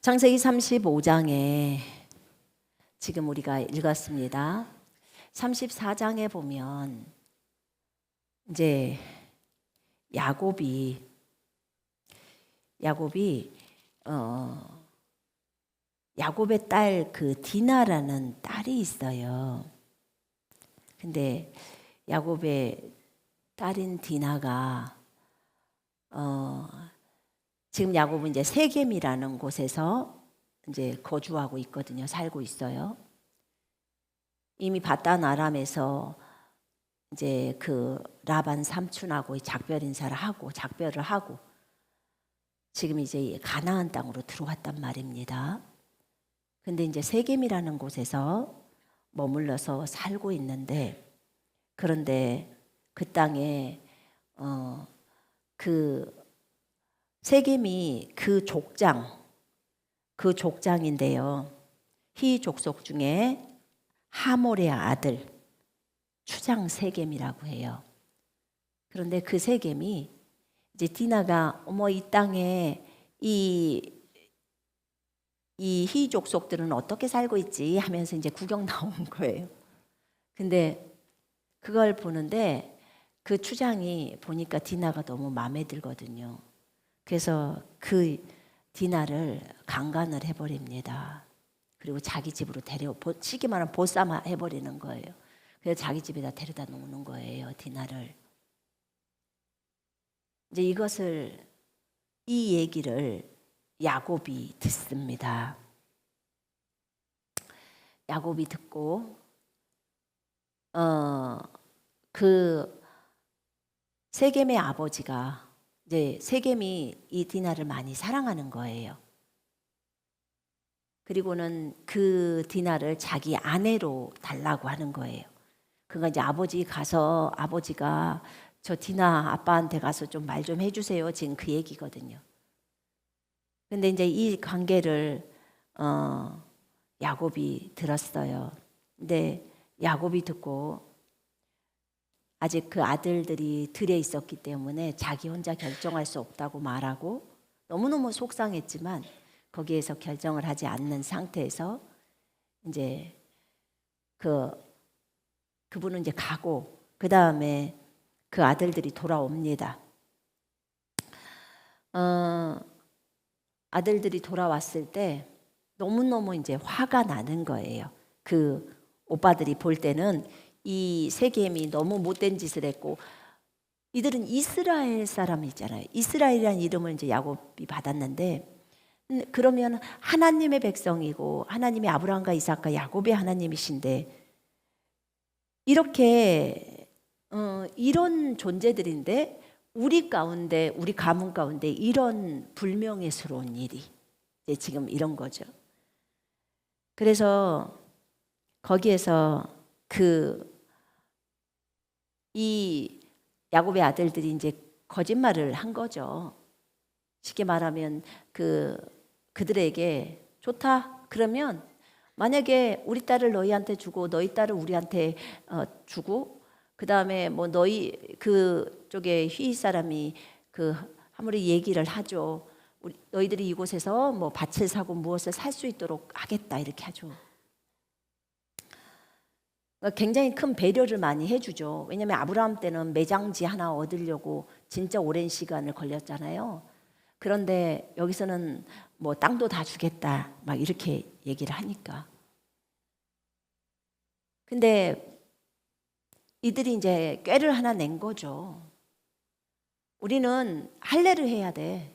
창세기 35장에 지금 우리가 읽었습니다. 34장에 보면 이제 야곱이 야곱의 딸 그 디나라는 딸이 있어요. 근데 야곱의 딸인 디나가 지금 야곱은 이제 세겜이라는 곳에서 이제 거주하고 있거든요. 살고 있어요. 이미 바단 아람에서 이제 그 라반 삼촌하고 작별 인사를 하고 작별을 하고 지금 이제 가나안 땅으로 들어왔단 말입니다. 근데 이제 세겜이라는 곳에서 머물러서 살고 있는데, 그런데 그 땅에 그 세겜이 그 족장인데요. 히 족속 중에 하몰의 아들 추장 세겜이라고 해요. 그런데 그 세겜이 이제 디나가 이 땅에 이 히 족속들은 어떻게 살고 있지 하면서 이제 구경 나온 거예요. 근데 그걸 보는데 그 추장이 보니까 디나가 너무 마음에 들거든요. 그래서 그 디나를 강간을 해버립니다. 그리고 자기 집으로 쉽게 말하면 보쌈 해버리는 거예요. 그래서 자기 집에다 데려다 놓는 거예요, 디나를. 이제 이 얘기를 야곱이 듣습니다. 야곱이 듣고 그 세겜의 아버지가 이제 세겜이 이 디나를 많이 사랑하는 거예요. 그리고는 그 디나를 자기 아내로 달라고 하는 거예요. 그러니까 이제 아버지가 저 디나 아빠한테 가서 좀 말 좀 해주세요. 지금 그 얘기거든요. 근데 이제 이 관계를 야곱이 들었어요. 근데 야곱이 듣고 아직 그 아들들이 들에 있었기 때문에 자기 혼자 결정할 수 없다고 말하고 너무너무 속상했지만 거기에서 결정을 하지 않는 상태에서 이제 그분은 이제 가고 그 다음에 그 아들들이 돌아옵니다. 아들들이 돌아왔을 때 너무너무 이제 화가 나는 거예요. 그 오빠들이 볼 때는 이 세겜이 너무 못된 짓을 했고, 이들은 이스라엘 사람이잖아요. 이스라엘이라는 이름을 이제 야곱이 받았는데, 그러면 하나님의 백성이고 하나님이 아브라함과 이삭과 야곱의 하나님이신데 이렇게 이런 존재들인데 우리 가문 가운데 이런 불명예스러운 일이 지금 이런 거죠. 그래서 거기에서 이 야곱의 아들들이 이제 거짓말을 한 거죠. 쉽게 말하면 그들에게 좋다. 그러면 만약에 우리 딸을 너희한테 주고 너희 딸을 우리한테 주고 그 다음에 뭐 너희 그쪽에 휘 사람이 아무리 얘기를 하죠. 너희들이 이곳에서 뭐 밭을 사고 무엇을 살 수 있도록 하겠다 이렇게 하죠. 굉장히 큰 배려를 많이 해주죠. 왜냐하면 아브라함 때는 매장지 하나 얻으려고 진짜 오랜 시간을 걸렸잖아요. 그런데 여기서는 뭐 땅도 다 주겠다 막 이렇게 얘기를 하니까. 근데 이들이 이제 꾀를 하나 낸 거죠. 우리는 할례를 해야 돼.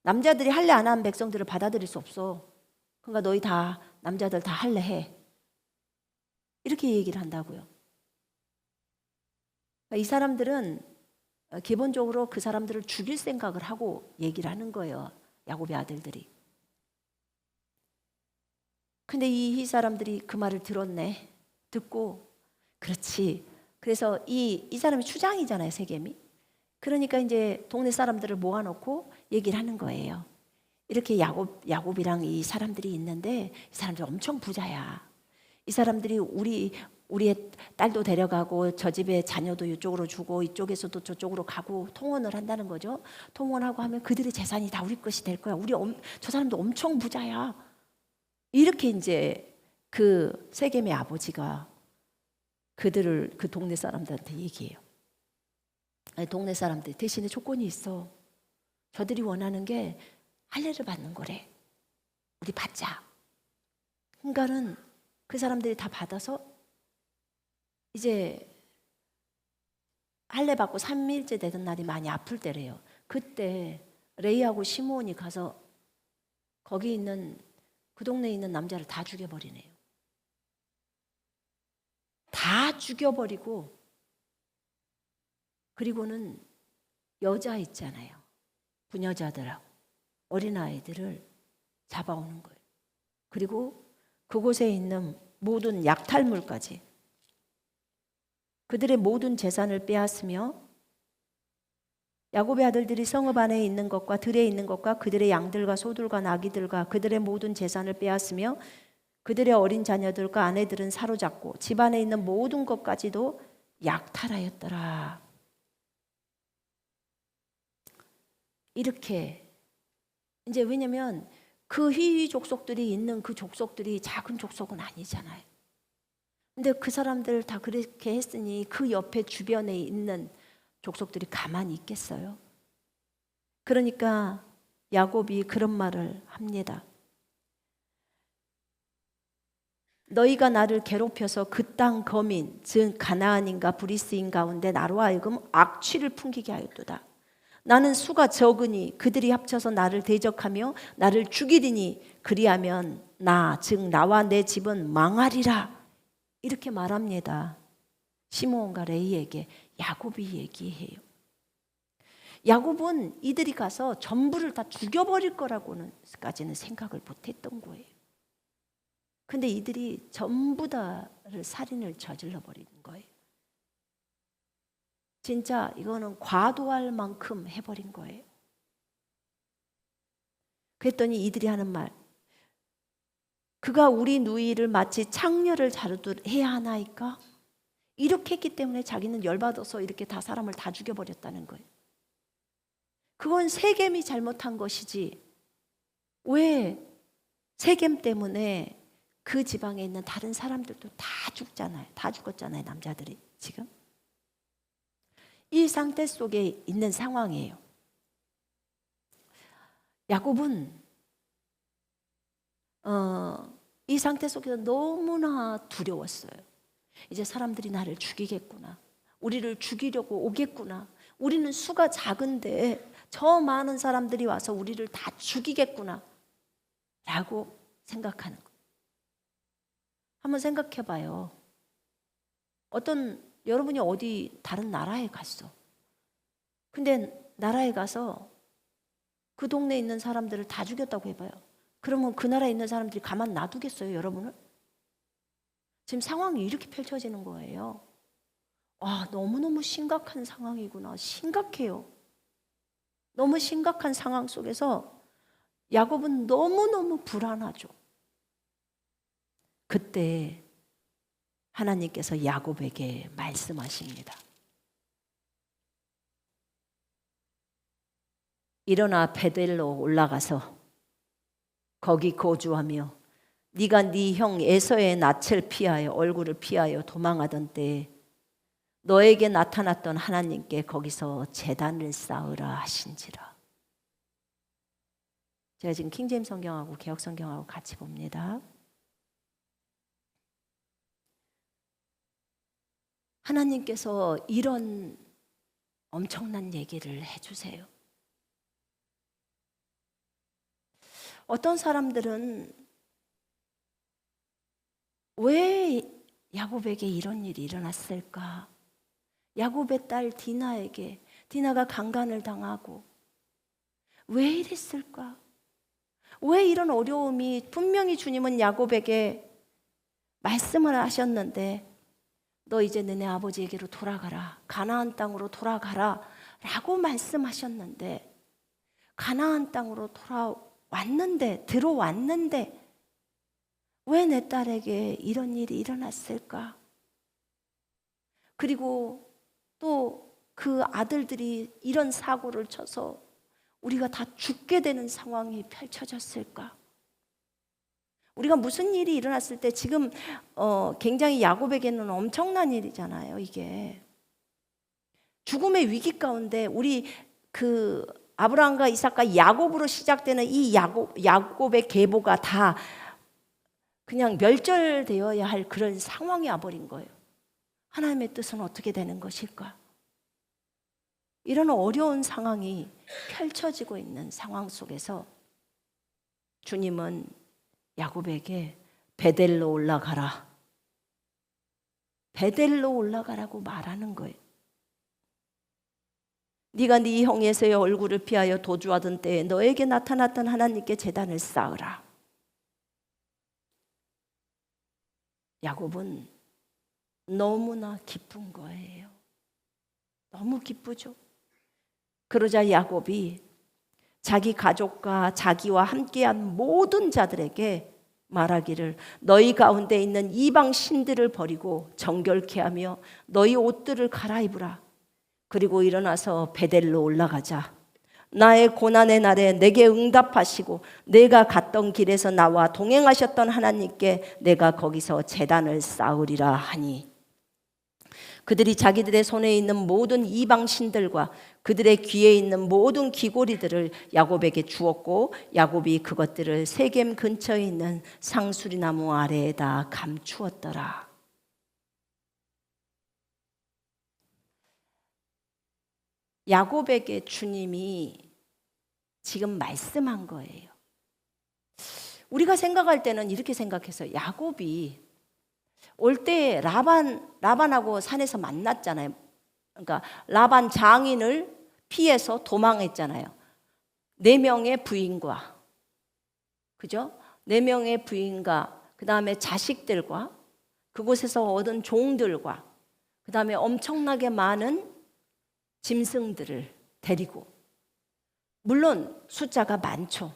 남자들이 할례 안 한 백성들을 받아들일 수 없어. 그러니까 너희 다 남자들 다 할례해. 이렇게 얘기를 한다고요. 이 사람들은 기본적으로 그 사람들을 죽일 생각을 하고 얘기를 하는 거예요. 야곱의 아들들이. 근데 이 사람들이 그 말을 들었네. 듣고 그렇지. 그래서 이 사람이 추장이잖아요, 세겜이. 그러니까 이제 동네 사람들을 모아놓고 얘기를 하는 거예요. 이렇게 야곱이랑 이 사람들이 있는데 이 사람들 엄청 부자야. 이 사람들이 우리의 딸도 데려가고 저 집에 자녀도 이쪽으로 주고 이쪽에서도 저쪽으로 가고 통원을 한다는 거죠. 통원하고 하면 그들의 재산이 다 우리 것이 될 거야. 저 사람도 엄청 부자야. 이렇게 이제 그 세겜의 아버지가 그들을 그 동네 사람들한테 얘기해요. 아니, 동네 사람들 대신에 조건이 있어. 저들이 원하는 게 할례를 받는 거래. 우리 받자. 그러니까는 그 사람들이 다 받아서 이제 할례 받고 3일째 되던 날이 많이 아플 때래요. 그때 레이하고 시므온이 가서 거기 있는 그 동네에 있는 남자를 다 죽여버리네요. 다 죽여버리고 그리고는 여자 있잖아요. 부녀자들하고 어린아이들을 잡아오는 거예요. 그리고 그곳에 있는 모든 약탈물까지 그들의 모든 재산을 빼앗으며 야곱의 아들들이 성읍 안에 있는 것과 들에 있는 것과 그들의 양들과 소들과 나귀들과 그들의 모든 재산을 빼앗으며 그들의 어린 자녀들과 아내들은 사로잡고 집 안에 있는 모든 것까지도 약탈하였더라. 이렇게 이제 왜냐면 그 희위 족속들이 있는 그 족속들이 작은 족속은 아니잖아요. 근데 그 사람들 다 그렇게 했으니 그 옆에 주변에 있는 족속들이 가만히 있겠어요? 그러니까 야곱이 그런 말을 합니다. 너희가 나를 괴롭혀서 그 땅 거민 즉 가나안인가 브리스인 가운데 나로 하여금 악취를 풍기게 하였도다. 나는 수가 적으니 그들이 합쳐서 나를 대적하며 나를 죽이리니 그리하면 즉 나와 내 집은 망하리라. 이렇게 말합니다. 시므온과 레이에게 야곱이 얘기해요. 야곱은 이들이 가서 전부를 다 죽여버릴 거라고는까지는 생각을 못했던 거예요. 근데 이들이 전부 다를 살인을 저질러 버리는 거예요. 진짜 이거는 과도할 만큼 해버린 거예요. 그랬더니 이들이 하는 말, 그가 우리 누이를 마치 창녀를 자르듯 해야 하나이까? 이렇게 했기 때문에 자기는 열받아서 이렇게 다 사람을 다 죽여버렸다는 거예요. 그건 세겜이 잘못한 것이지 왜 세겜 때문에 그 지방에 있는 다른 사람들도 다 죽잖아요. 다 죽었잖아요. 남자들이 지금. 이 상태 속에 있는 상황이에요. 야곱은 이 상태 속에서 너무나 두려웠어요. 이제 사람들이 나를 죽이겠구나. 우리를 죽이려고 오겠구나. 우리는 수가 작은데 저 많은 사람들이 와서 우리를 다 죽이겠구나 라고 생각하는 거예요. 한번 생각해 봐요. 여러분이 어디 다른 나라에 갔어. 근데 나라에 가서 그 동네에 있는 사람들을 다 죽였다고 해봐요. 그러면 그 나라에 있는 사람들이 가만 놔두겠어요, 여러분을? 지금 상황이 이렇게 펼쳐지는 거예요. 너무너무 심각한 상황이구나. 심각해요. 너무 심각한 상황 속에서 야곱은 너무너무 불안하죠. 그때 하나님께서 야곱에게 말씀하십니다. 일어나 베델로 올라가서 거기 거주하며 네가 네 형 에서의 낯을 피하여 얼굴을 피하여 도망하던 때에 너에게 나타났던 하나님께 거기서 제단을 쌓으라 하신지라. 제가 지금 킹제임스 성경하고 개역 성경하고 같이 봅니다. 하나님께서 이런 엄청난 얘기를 해주세요. 어떤 사람들은 왜 야곱에게 이런 일이 일어났을까? 야곱의 딸 디나가 강간을 당하고 왜 이랬을까? 왜 이런 어려움이 분명히 주님은 야곱에게 말씀을 하셨는데 너 이제 너네 아버지에게로 돌아가라. 가나안 땅으로 돌아가라 라고 말씀하셨는데 가나안 땅으로 들어왔는데 왜 내 딸에게 이런 일이 일어났을까? 그리고 또 그 아들들이 이런 사고를 쳐서 우리가 다 죽게 되는 상황이 펼쳐졌을까? 우리가 무슨 일이 일어났을 때 지금 굉장히 야곱에게는 엄청난 일이잖아요. 이게 죽음의 위기 가운데 우리 그 아브라함과 이삭과 야곱으로 시작되는 이 야곱의 계보가 다 그냥 멸절되어야 할 그런 상황이 와버린 거예요. 하나님의 뜻은 어떻게 되는 것일까? 이런 어려운 상황이 펼쳐지고 있는 상황 속에서 주님은 야곱에게 베델로 올라가라. 베델로 올라가라고 말하는 거예요. 네가 네 형 에서의 얼굴을 피하여 도주하던 때에 너에게 나타났던 하나님께 제단을 쌓으라. 야곱은 너무나 기쁜 거예요. 너무 기쁘죠. 그러자 야곱이 자기 가족과 자기와 함께한 모든 자들에게 말하기를 너희 가운데 있는 이방 신들을 버리고 정결케 하며 너희 옷들을 갈아입으라. 그리고 일어나서 베델로 올라가자. 나의 고난의 날에 내게 응답하시고 내가 갔던 길에서 나와 동행하셨던 하나님께 내가 거기서 제단을 쌓으리라 하니 그들이 자기들의 손에 있는 모든 이방 신들과 그들의 귀에 있는 모든 귀고리들을 야곱에게 주었고 야곱이 그것들을 세겜 근처에 있는 상수리나무 아래에다 감추었더라. 야곱에게 주님이 지금 말씀한 거예요. 우리가 생각할 때는 이렇게 생각해서 야곱이 올 때 라반하고 산에서 만났잖아요. 그러니까 라반 장인을 피해서 도망했잖아요. 4명의 부인과, 그죠? 4명의 부인과 그 다음에 자식들과 그곳에서 얻은 종들과 그 다음에 엄청나게 많은 짐승들을 데리고, 물론 숫자가 많죠.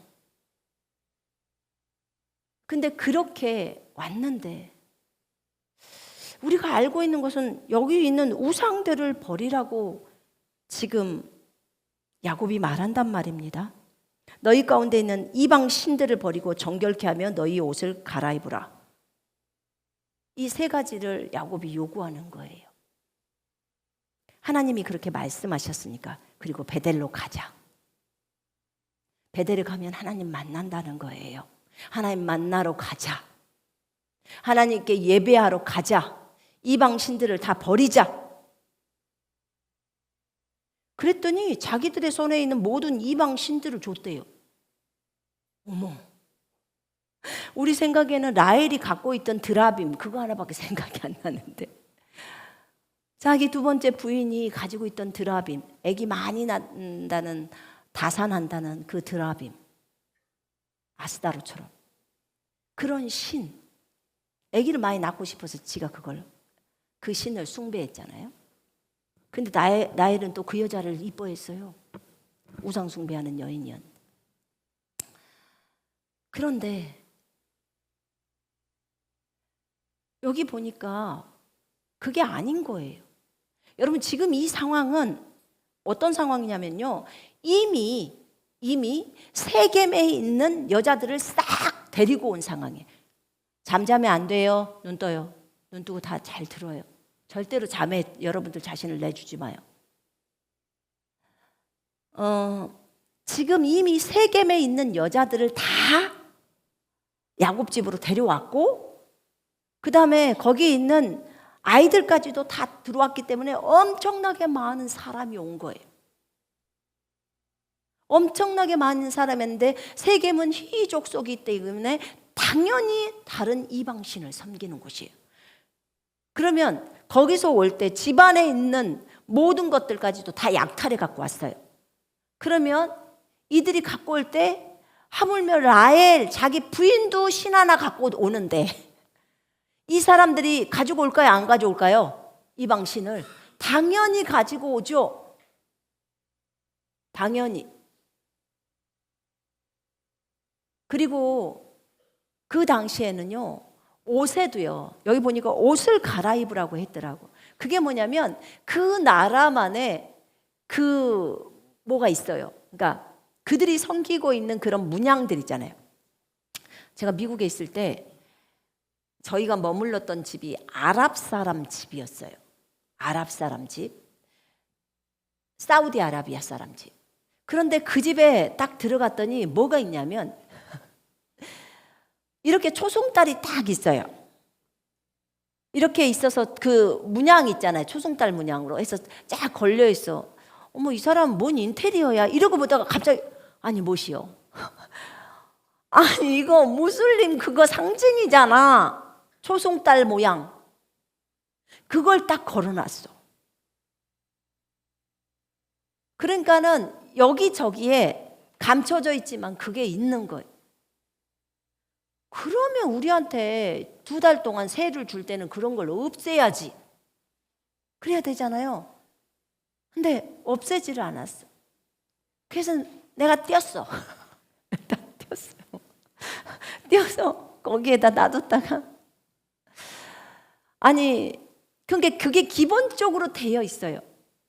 근데 그렇게 왔는데 우리가 알고 있는 것은 여기 있는 우상들을 버리라고 지금 야곱이 말한단 말입니다. 너희 가운데 있는 이방 신들을 버리고 정결케 하며 너희 옷을 갈아입으라. 이 3가지를 야곱이 요구하는 거예요. 하나님이 그렇게 말씀하셨으니까 그리고 베델로 가자. 베델에 가면 하나님 만난다는 거예요. 하나님 만나러 가자. 하나님께 예배하러 가자. 이방 신들을 다 버리자. 그랬더니 자기들의 손에 있는 모든 이방 신들을 줬대요. 어머, 우리 생각에는 라헬이 갖고 있던 드라빔 그거 하나밖에 생각이 안 나는데 자기 2번째 부인이 가지고 있던 드라빔, 아기 많이 낳는다는, 다산한다는 그 드라빔, 아스다로처럼 그런 신, 아기를 많이 낳고 싶어서 지가 그 신을 숭배했잖아요. 근데 라헬은 또 그 여자를 이뻐했어요. 우상 숭배하는 여인이었는데. 그런데 여기 보니까 그게 아닌 거예요. 여러분 지금 이 상황은 어떤 상황이냐면요. 이미 세겜에 있는 여자들을 싹 데리고 온 상황이에요. 잠자면 안 돼요. 눈 떠요. 눈 뜨고 다 잘 들어요. 절대로 잠에 여러분들 자신을 내주지 마요. 지금 이미 세겜에 있는 여자들을 다 야곱 집으로 데려왔고 그 다음에 거기 있는 아이들까지도 다 들어왔기 때문에 엄청나게 많은 사람이 온 거예요. 엄청나게 많은 사람인데 세겜은 희족속이기 때문에 당연히 다른 이방신을 섬기는 곳이에요. 그러면 거기서 올 때 집안에 있는 모든 것들까지도 다 약탈해 갖고 왔어요. 그러면 이들이 갖고 올 때 하물며 라헬 자기 부인도 신 하나 갖고 오는데 이 사람들이 가지고 올까요? 안 가져올까요? 이방신을 당연히 가지고 오죠. 당연히. 그리고 그 당시에는요, 옷에도요, 여기 보니까 옷을 갈아입으라고 했더라고. 그게 뭐냐면 그 나라만의 뭐가 있어요. 그러니까 그들이 섬기고 있는 그런 문양들 있잖아요. 제가 미국에 있을 때 저희가 머물렀던 집이 아랍 사람 집이었어요. 아랍 사람 집. 사우디아라비아 사람 집. 그런데 그 집에 딱 들어갔더니 뭐가 있냐면 이렇게 초승달이 딱 있어요. 이렇게 있어서 그 문양 있잖아요. 초승달 문양으로 해서 쫙 걸려 있어. 어머, 이 사람 뭔 인테리어야? 이러고 보다가 갑자기 아니 뭐시여? 아니 이거 무슬림 그거 상징이잖아. 초승달 모양. 그걸 딱 걸어놨어. 그러니까는 여기저기에 감춰져 있지만 그게 있는 거예요. 그러면 우리한테 2달 동안 세를 줄 때는 그런 걸 없애야지. 그래야 되잖아요. 근데 없애지를 않았어. 그래서 내가 뛰었어. 뛰어서 거기에다 놔뒀다가 아니 그게 기본적으로 되어 있어요.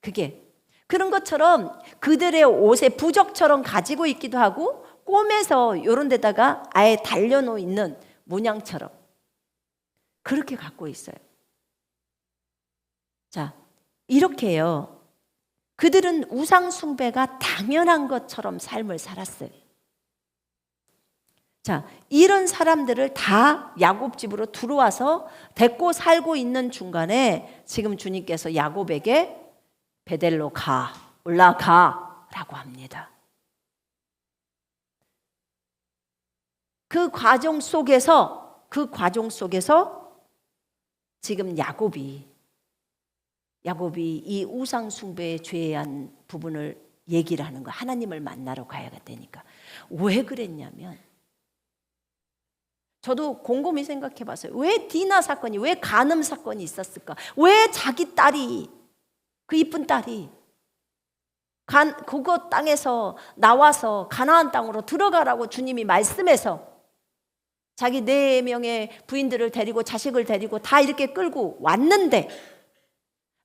그게 그런 것처럼 그들의 옷에 부적처럼 가지고 있기도 하고 꿰매서 이런 데다가 아예 달려놓고 있는 문양처럼 그렇게 갖고 있어요. 자, 이렇게요. 그들은 우상 숭배가 당연한 것처럼 삶을 살았어요. 자, 이런 사람들을 다 야곱 집으로 들어와서 데리고 살고 있는 중간에 지금 주님께서 야곱에게 베델로 올라가 라고 합니다. 그 과정 속에서 지금 야곱이 이 우상 숭배에 죄한 부분을 얘기를 하는 거야. 하나님을 만나러 가야 되니까. 왜 그랬냐면 저도 곰곰이 생각해 봤어요. 왜 디나 사건이, 왜 간음 사건이 있었을까? 왜 자기 딸이, 그 이쁜 딸이 그거 땅에서 나와서 가나안 땅으로 들어가라고 주님이 말씀해서 자기 4명의 부인들을 데리고 자식을 데리고 다 이렇게 끌고 왔는데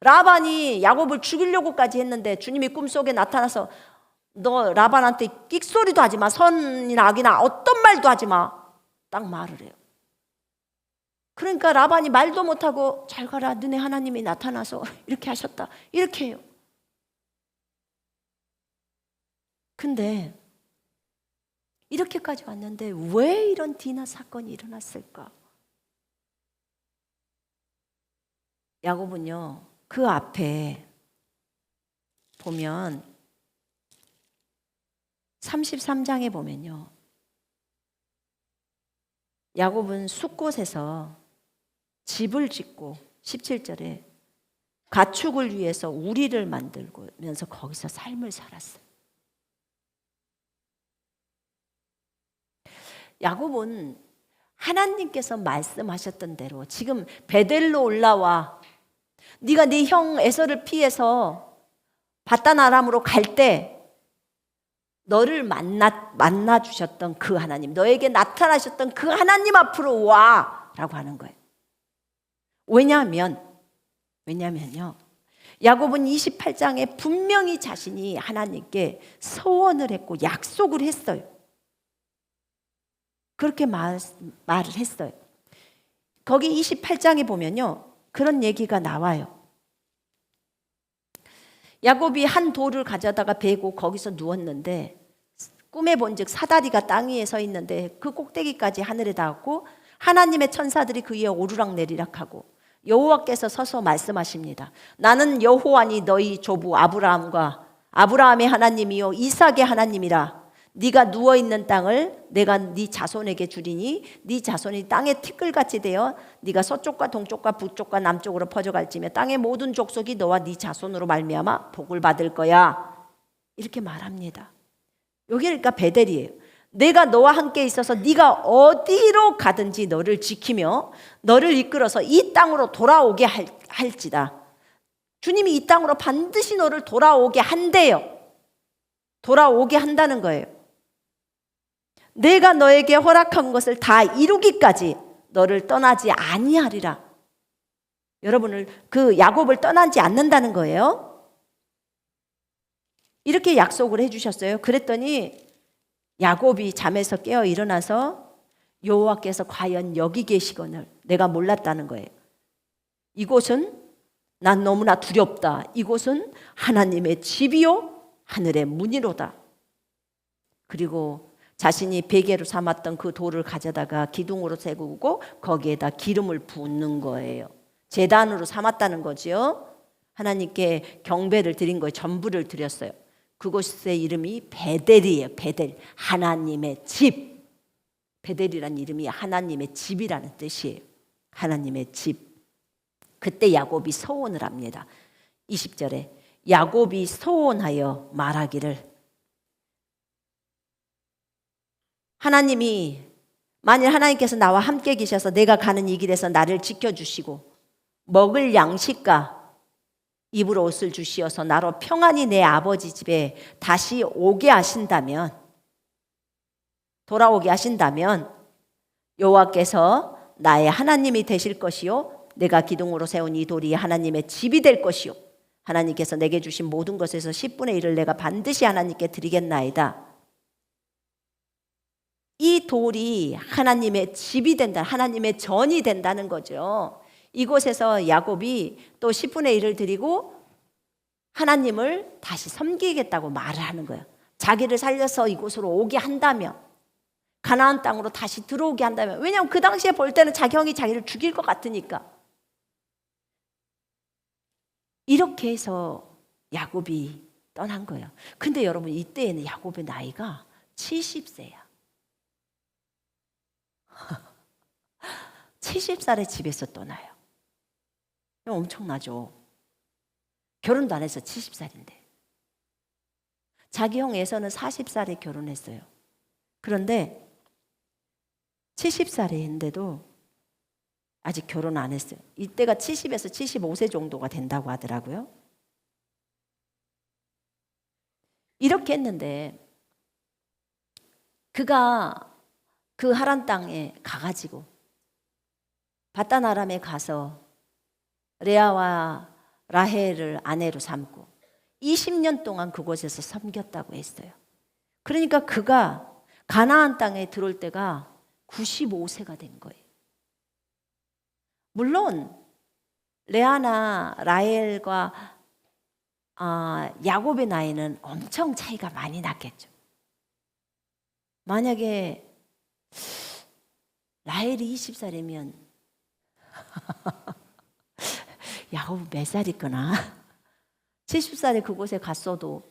라반이 야곱을 죽이려고까지 했는데 주님이 꿈속에 나타나서 너 라반한테 끽소리도 하지 마, 선이나 악이나 어떤 말도 하지 마, 딱 말을 해요. 그러니까 라반이 말도 못하고 잘 가라, 너네 하나님이 나타나서 이렇게 하셨다, 이렇게 해요. 근데 이렇게까지 왔는데 왜 이런 디나 사건이 일어났을까? 야곱은요, 그 앞에 보면 33장에 보면요, 야곱은 숫곳에서 집을 짓고 17절에 가축을 위해서 우리를 만들면서 거기서 삶을 살았어요. 야곱은 하나님께서 말씀하셨던 대로 지금 베델로 올라와, 네가 네 형 에서를 피해서 바단 아람으로 갈 때 너를 만나 주셨던 그 하나님, 너에게 나타나셨던 그 하나님 앞으로 와 라고 하는 거예요. 왜냐면요, 야곱은 28장에 분명히 자신이 하나님께 서원을 했고 약속을 했어요. 그렇게 말을 했어요. 거기 28장에 보면요, 그런 얘기가 나와요. 야곱이 한 돌을 가져다가 베고 거기서 누웠는데 꿈에 본즉 사다리가 땅 위에 서 있는데 그 꼭대기까지 하늘에 닿았고 하나님의 천사들이 그 위에 오르락내리락하고 여호와께서 서서 말씀하십니다. 나는 여호와니 너희 조부 아브라함의 하나님이요 이삭의 하나님이라. 네가 누워있는 땅을 내가 네 자손에게 주리니 네 자손이 땅의 티끌같이 되어 네가 서쪽과 동쪽과 북쪽과 남쪽으로 퍼져갈지며 땅의 모든 족속이 너와 네 자손으로 말미암아 복을 받을 거야. 이렇게 말합니다. 여기 그러니까 베델이에요. 내가 너와 함께 있어서 네가 어디로 가든지 너를 지키며 너를 이끌어서 이 땅으로 돌아오게 할지다. 주님이 이 땅으로 반드시 너를 돌아오게 한대요. 돌아오게 한다는 거예요. 내가 너에게 허락한 것을 다 이루기까지 너를 떠나지 아니하리라. 여러분을 그 야곱을 떠나지 않는다는 거예요. 이렇게 약속을 해주셨어요. 그랬더니 야곱이 잠에서 깨어 일어나서 여호와께서 과연 여기 계시거늘 내가 몰랐다는 거예요. 이곳은 난 너무나 두렵다. 이곳은 하나님의 집이요 하늘의 문이로다. 그리고 자신이 베개로 삼았던 그 돌을 가져다가 기둥으로 세우고 거기에다 기름을 붓는 거예요. 제단으로 삼았다는 거죠. 하나님께 경배를 드린 거예요. 전부를 드렸어요. 그곳의 이름이 베델이에요. 베델, 하나님의 집. 베델이란 이름이 하나님의 집이라는 뜻이에요. 하나님의 집. 그때 야곱이 서원을 합니다. 20절에 야곱이 서원하여 말하기를, 하나님이 만일 하나님께서 나와 함께 계셔서 내가 가는 이 길에서 나를 지켜주시고 먹을 양식과 입을 옷을 주시어서 나로 평안히 내 아버지 집에 다시 오게 하신다면, 돌아오게 하신다면 여호와께서 나의 하나님이 되실 것이요 내가 기둥으로 세운 이 돌이 하나님의 집이 될 것이요 하나님께서 내게 주신 모든 것에서 10분의 1을 내가 반드시 하나님께 드리겠나이다. 이 돌이 하나님의 집이 된다, 하나님의 전이 된다는 거죠. 이곳에서 야곱이 또 10분의 1을 드리고 하나님을 다시 섬기겠다고 말을 하는 거예요. 자기를 살려서 이곳으로 오게 한다면, 가나안 땅으로 다시 들어오게 한다면, 왜냐하면 그 당시에 볼 때는 자기 형이 자기를 죽일 것 같으니까. 이렇게 해서 야곱이 떠난 거예요. 근데 여러분, 이때에는 야곱의 나이가 70세야. 70살에 집에서 떠나요. 엄청나죠. 결혼도 안 해서 70살인데. 자기 형 에서는 40살에 결혼했어요. 그런데 70살인데도 아직 결혼 안 했어요. 이때가 70에서 75세 정도가 된다고 하더라고요. 이렇게 했는데 그가 그 하란 땅에 가가지고 바단 아람에 가서 레아와 라헬을 아내로 삼고 20년 동안 그곳에서 섬겼다고 했어요. 그러니까 그가 가나안 땅에 들어올 때가 95세가 된 거예요. 물론 레아나 라헬과 야곱의 나이는 엄청 차이가 많이 났겠죠. 만약에 라헬이 20살이면 야곱은 몇 살이구나. 70살에 그곳에 갔어도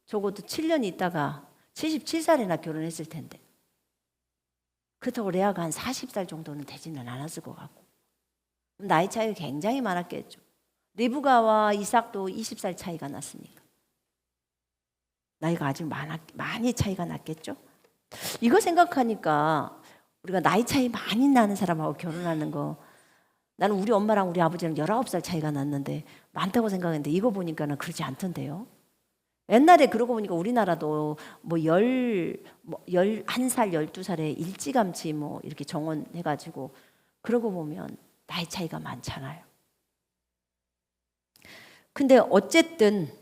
적어도 7년 있다가 77살이나 결혼했을 텐데, 그렇다고 레아가 한 40살 정도는 되지는 않았을 것 같고, 나이 차이가 굉장히 많았겠죠. 리브가와 이삭도 20살 차이가 났으니까 나이가 아주 많이 차이가 났겠죠. 이거 생각하니까 우리가 나이 차이 많이 나는 사람하고 결혼하는 거, 나는 우리 엄마랑 우리 아버지랑 19살 차이가 났는데 많다고 생각했는데 이거 보니까는 그렇지 않던데요. 옛날에 그러고 보니까 우리나라도 뭐 11살, 12살에 일찌감치 뭐 이렇게 정혼해가지고 그러고 보면 나이 차이가 많잖아요. 근데 어쨌든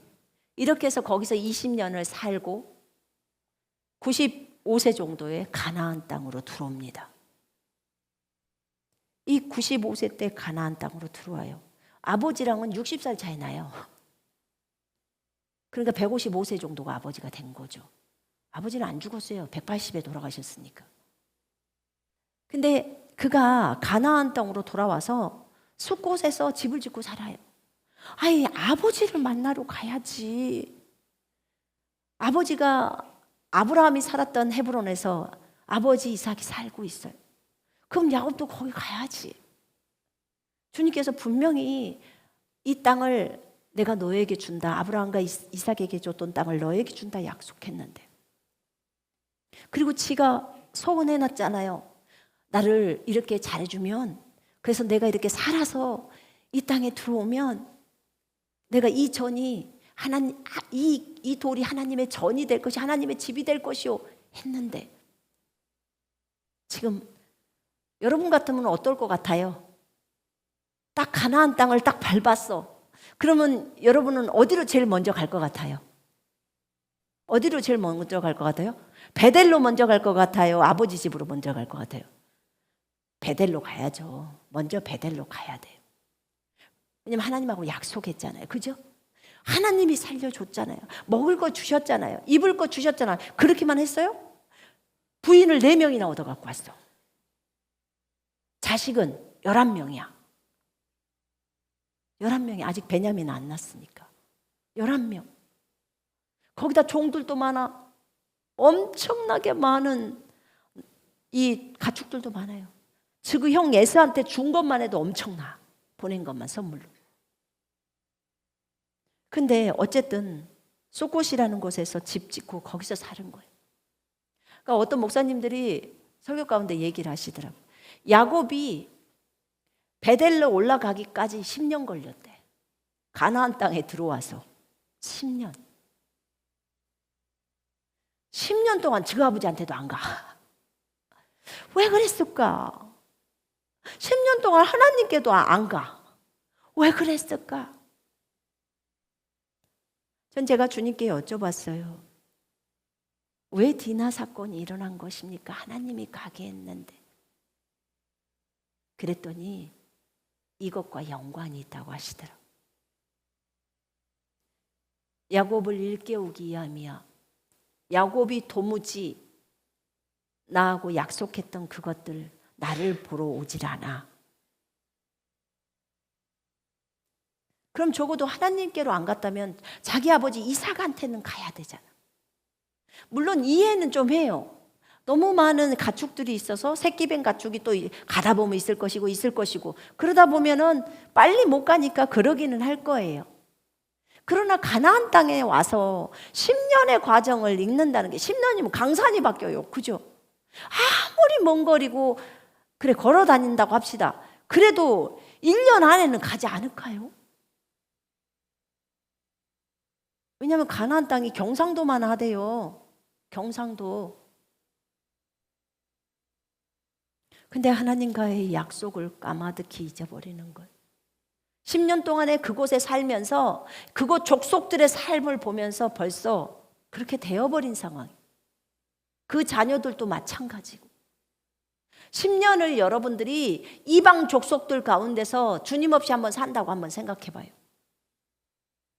이렇게 해서 거기서 20년을 살고 95세 정도의 가나안 땅으로 들어옵니다. 이 95세 때 가나안 땅으로 들어와요. 아버지랑은 60살 차이 나요. 그러니까 155세 정도가 아버지가 된 거죠. 아버지는 안 죽었어요. 180에 돌아가셨으니까. 근데 그가 가나안 땅으로 돌아와서 숫곳에서 집을 짓고 살아요. 아이, 아버지를 만나러 가야지. 아버지가 아브라함이 살았던 헤브론에서 아버지 이삭이 살고 있어요. 그럼 야곱도 거기 가야지. 주님께서 분명히 이 땅을 내가 너에게 준다, 아브라함과 이삭에게 줬던 땅을 너에게 준다 약속했는데, 그리고 지가 소원해놨잖아요. 나를 이렇게 잘해주면, 그래서 내가 이렇게 살아서 이 땅에 들어오면 내가 이 전이 이 돌이 하나님의 전이 될 것이, 하나님의 집이 될 것이요 했는데 지금 여러분 같으면 어떨 것 같아요? 딱 가나안 땅을 딱 밟았어. 그러면 여러분은 어디로 제일 먼저 갈 것 같아요? 어디로 제일 먼저 갈 것 같아요? 베델로 먼저 갈 것 같아요? 아버지 집으로 먼저 갈 것 같아요? 베델로 가야죠. 먼저 베델로 가야 돼요. 왜냐면 하나님하고 약속했잖아요. 그죠? 하나님이 살려줬잖아요. 먹을 거 주셨잖아요. 입을 거 주셨잖아요. 그렇게만 했어요? 부인을 4명이나 얻어갖고 왔어. 자식은 11명이야. 11명이 아직 베냐민은 안 났으니까. 11명. 거기다 종들도 많아. 엄청나게 많은 이 가축들도 많아요. 그 형 에스한테 준 것만 해도 엄청나. 보낸 것만 선물로. 근데 어쨌든 쏘꽃이라는 곳에서 집 짓고 거기서 사는 거예요. 그러니까 어떤 목사님들이 설교 가운데 얘기를 하시더라고요. 야곱이 베델로 올라가기까지 10년 걸렸대. 가나안 땅에 들어와서 10년. 10년 동안 저 아버지한테도 안 가. 왜 그랬을까? 10년 동안 하나님께도 안 가. 왜 그랬을까? 전 제가 주님께 여쭤봤어요. 왜 디나 사건이 일어난 것입니까? 하나님이 가게 했는데. 그랬더니 이것과 연관이 있다고 하시더라고요. 야곱을 일깨우기 위함이야. 야곱이 도무지 나하고 약속했던 그것들 나를 보러 오질 않아. 그럼 적어도 하나님께로 안 갔다면 자기 아버지 이삭한테는 가야 되잖아. 물론 이해는 좀 해요. 너무 많은 가축들이 있어서 새끼뱀 가축이 또 가다 보면 있을 것이고 그러다 보면은 빨리 못 가니까 그러기는 할 거예요. 그러나 가나안 땅에 와서 10년의 과정을 읽는다는 게 10년이면 강산이 바뀌어요. 그죠? 아무리 먼 거리고 그래 걸어 다닌다고 합시다. 그래도 1년 안에는 가지 않을까요? 왜냐하면 가나안 땅이 경상도만 하대요. 경상도. 근데 하나님과의 약속을 까마득히 잊어버리는 거예요. 10년 동안에 그곳에 살면서 그곳 족속들의 삶을 보면서 벌써 그렇게 되어버린 상황. 그 자녀들도 마찬가지고. 10년을 여러분들이 이방 족속들 가운데서 주님 없이 한번 산다고 한번 생각해 봐요.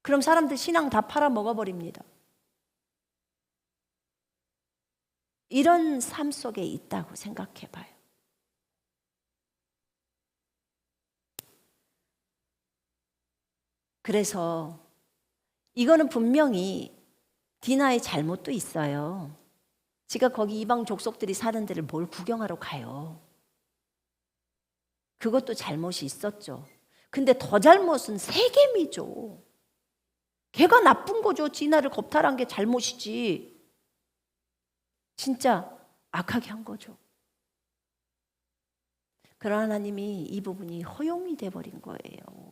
그럼 사람들 신앙 다 팔아먹어버립니다. 이런 삶 속에 있다고 생각해 봐요. 그래서 이거는 분명히 디나의 잘못도 있어요. 지가 거기 이방 족속들이 사는 데를 뭘 구경하러 가요. 그것도 잘못이 있었죠. 근데 더 잘못은 세겜이죠. 걔가 나쁜 거죠. 디나를 겁탈한 게 잘못이지. 진짜 악하게 한 거죠. 그러나 하나님이 이 부분이 허용이 돼버린 거예요.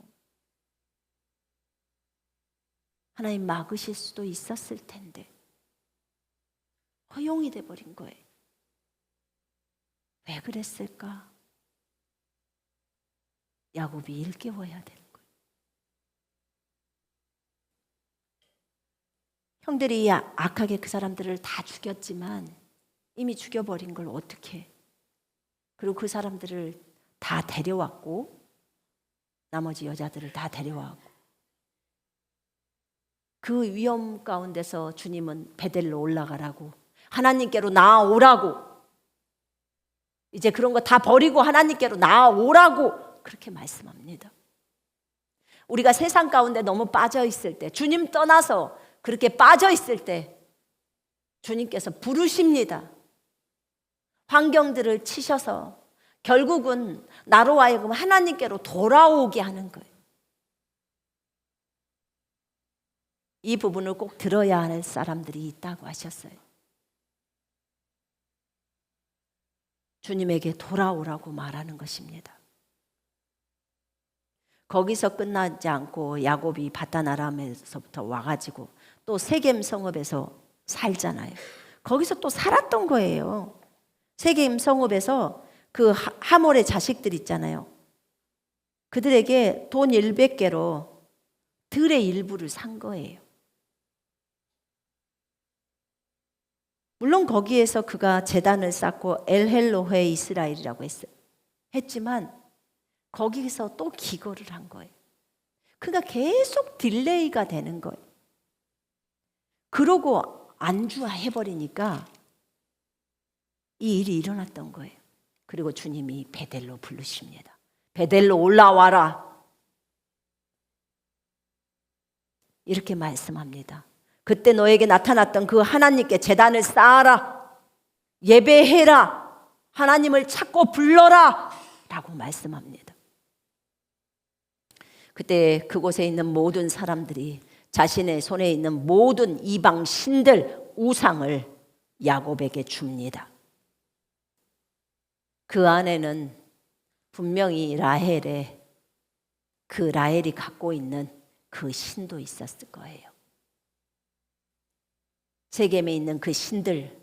하나님 막으실 수도 있었을 텐데 허용이 돼버린 거예요. 왜 그랬을까? 야곱이 일깨워야 되는 거예요. 형들이 악하게 그 사람들을 다 죽였지만 이미 죽여버린 걸 어떻게 해? 그리고 그 사람들을 다 데려왔고 나머지 여자들을 다 데려왔고 그 위험 가운데서 주님은 베델로 올라가라고 하나님께로 나아오라고 이제 그런 거 다 버리고 하나님께로 나아오라고 그렇게 말씀합니다. 우리가 세상 가운데 너무 빠져 있을 때 주님 떠나서 그렇게 빠져 있을 때 주님께서 부르십니다. 환경들을 치셔서 결국은 나로 하여금 하나님께로 돌아오게 하는 거예요. 이 부분을 꼭 들어야 할 사람들이 있다고 하셨어요. 주님에게 돌아오라고 말하는 것입니다. 거기서 끝나지 않고 야곱이 바단 아람에서부터 와가지고 또 세겜 성읍에서 살잖아요. 거기서 또 살았던 거예요. 세겜 성읍에서 그 하몰의 자식들 있잖아요. 그들에게 돈 100개로 들의 일부를 산 거예요. 물론 거기에서 그가 제단을 쌓고 엘헬로헤 이스라엘이라고 했지만 거기서 또 기거를 한 거예요. 그러니까 계속 딜레이가 되는 거예요. 그러고 안주해버리니까 이 일이 일어났던 거예요. 그리고 주님이 베델로 부르십니다. 베델로 올라와라. 이렇게 말씀합니다. 그때 너에게 나타났던 그 하나님께 제단을 쌓아라. 예배해라. 하나님을 찾고 불러라. 라고 말씀합니다. 그때 그곳에 있는 모든 사람들이 자신의 손에 있는 모든 이방 신들, 우상을 야곱에게 줍니다. 그 안에는 분명히 라헬이 갖고 있는 그 신도 있었을 거예요. 세겜에 있는 그 신들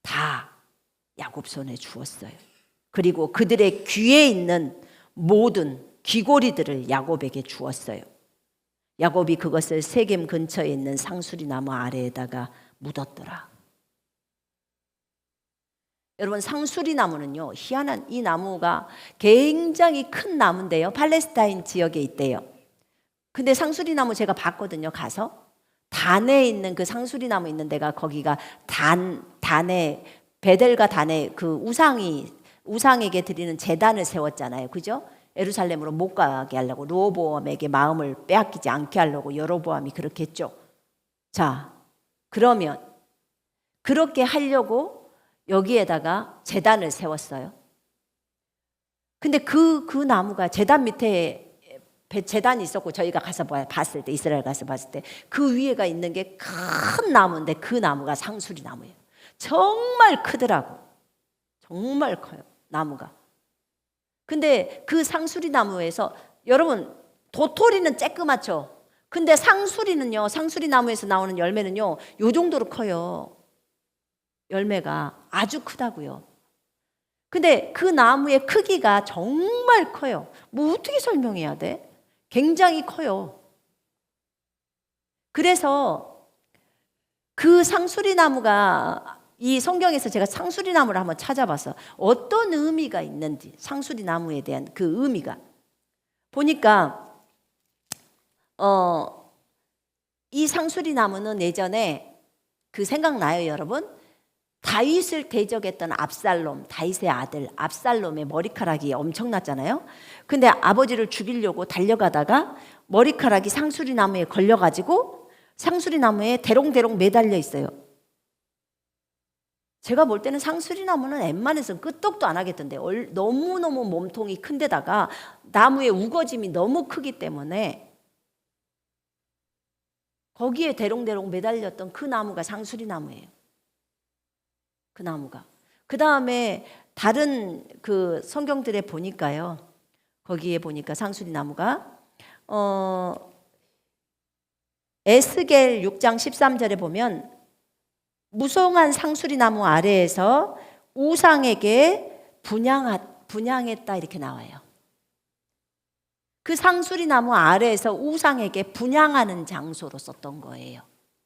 다 야곱 손에 주었어요. 그리고 그들의 귀에 있는 모든 귀고리들을 야곱에게 주었어요. 야곱이 그것을 세겜 근처에 있는 상수리 나무 아래에다가 묻었더라. 여러분, 상수리 나무는요, 희한한 이 나무가 굉장히 큰 나무인데요, 팔레스타인 지역에 있대요. 근데 상수리 나무 제가 봤거든요, 가서. 단에 있는 그 상수리 나무 있는 데가, 거기가 단에 베델과 단에 그 우상에게 드리는 제단을 세웠잖아요, 그죠? 예루살렘으로 못 가게 하려고, 르호보암에게 마음을 빼앗기지 않게 하려고 여로보암이 그렇게 했죠. 자, 그러면 그렇게 하려고 여기에다가 제단을 세웠어요. 근데 그 나무가 제단 밑에 제단이 있었고, 저희가 가서 봤을 때, 이스라엘 가서 봤을 때 그 위에가 있는 게 큰 나무인데 그 나무가 상수리 나무예요. 정말 크더라고. 정말 커요, 나무가. 근데 그 상수리 나무에서, 여러분, 도토리는 쬐끄맣죠. 근데 상수리는요, 상수리 나무에서 나오는 열매는요, 요 정도로 커요. 열매가 아주 크다고요. 근데 그 나무의 크기가 정말 커요. 뭐 어떻게 설명해야 돼? 굉장히 커요. 그래서 그 상수리 나무가, 이 성경에서 제가 상수리 나무를 한번 찾아봤어. 어떤 의미가 있는지, 상수리 나무에 대한 그 의미가. 보니까 이 상수리 나무는 예전에 그 생각나요, 여러분? 다윗을 대적했던 압살롬, 다윗의 아들 압살롬의 머리카락이 엄청났잖아요. 근데 아버지를 죽이려고 달려가다가 머리카락이 상수리 나무에 걸려가지고 상수리 나무에 대롱대롱 매달려 있어요. 제가 볼 때는 상수리 나무는 웬만해서는 끄떡도 안 하겠던데, 너무너무 몸통이 큰데다가 나무의 우거짐이 너무 크기 때문에 거기에 대롱대롱 매달렸던 그 나무가 상수리 나무예요. 그 나무가. 그 다음에 다른 그 성경들에 보니까요, 거기에 보니까 상수리 나무가 에스겔 6장 13절에 보면 무성한 상수리 나무 아래에서 우상에게 분향했다 이렇게 나와요. 그 상수리 나무 아래에서 우상에게 분향하는 장소로 썼던 거예요.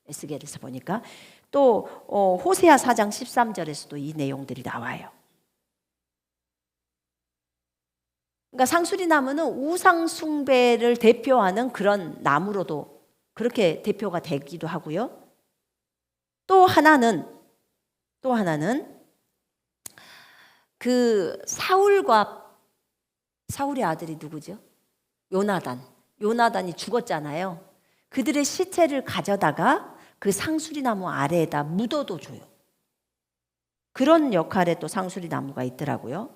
에스겔에서 보니까. 또 호세아 4장 13절에서도 이 내용들이 나와요. 그러니까 상수리 나무는 우상 숭배를 대표하는 그런 나무로도 그렇게 대표가 되기도 하고요. 또 하나는 그 사울의 아들이 누구죠? 요나단이 죽었잖아요. 그들의 시체를 가져다가 그 상수리 나무 아래에다 묻어도 줘요. 그런 역할에 또 상수리 나무가 있더라고요.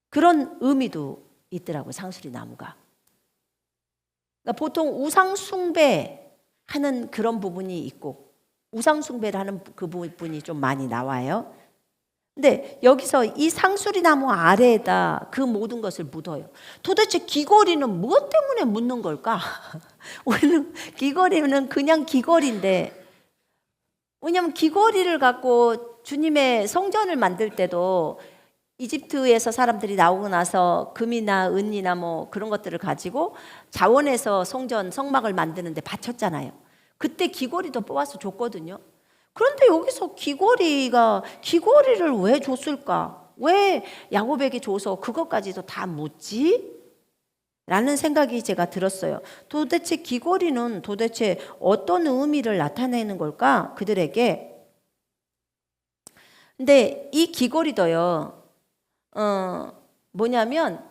그런 의미도 있더라고요, 상수리 나무가. 그러니까 보통 우상 숭배하는 그런 부분이 있고, 우상 숭배를 하는 그 부분이 좀 많이 나와요. 근데 여기서 이 상수리 나무 아래에다 그 모든 것을 묻어요. 도대체 귀걸이는 무엇 때문에 묻는 걸까? 우리는 귀걸이는 그냥 귀걸이인데, 왜냐하면 귀걸이를 갖고 주님의 성전을 만들 때도 이집트에서 사람들이 나오고 나서 금이나 은이나 뭐 그런 것들을 가지고 자원해서 성막을 만드는데 바쳤잖아요. 그때 귀걸이도 뽑아서 줬거든요. 그런데 여기서 귀걸이를 왜 줬을까? 왜 야곱에게 줘서 그것까지도 다 묻지? 라는 생각이 제가 들었어요. 도대체 귀걸이는 도대체 어떤 의미를 나타내는 걸까? 그들에게. 근데 이 귀걸이도요, 뭐냐면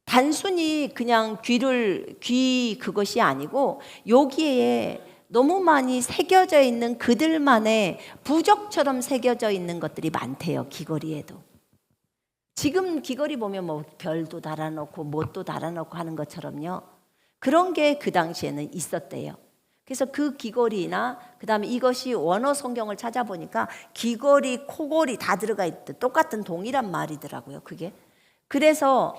단순히 그냥 귀 그것이 아니고 여기에 너무 많이 새겨져 있는 그들만의 부적처럼 새겨져 있는 것들이 많대요. 귀걸이에도. 지금 귀걸이 보면 뭐 별도 달아놓고 못도 달아놓고 하는 것처럼요. 그런 게 그 당시에는 있었대요. 그래서 그 귀걸이나 그다음에 이것이 원어 성경을 찾아보니까 귀걸이, 코걸이 다 들어가 있대. 똑같은 동일한 말이더라고요. 그게. 그래서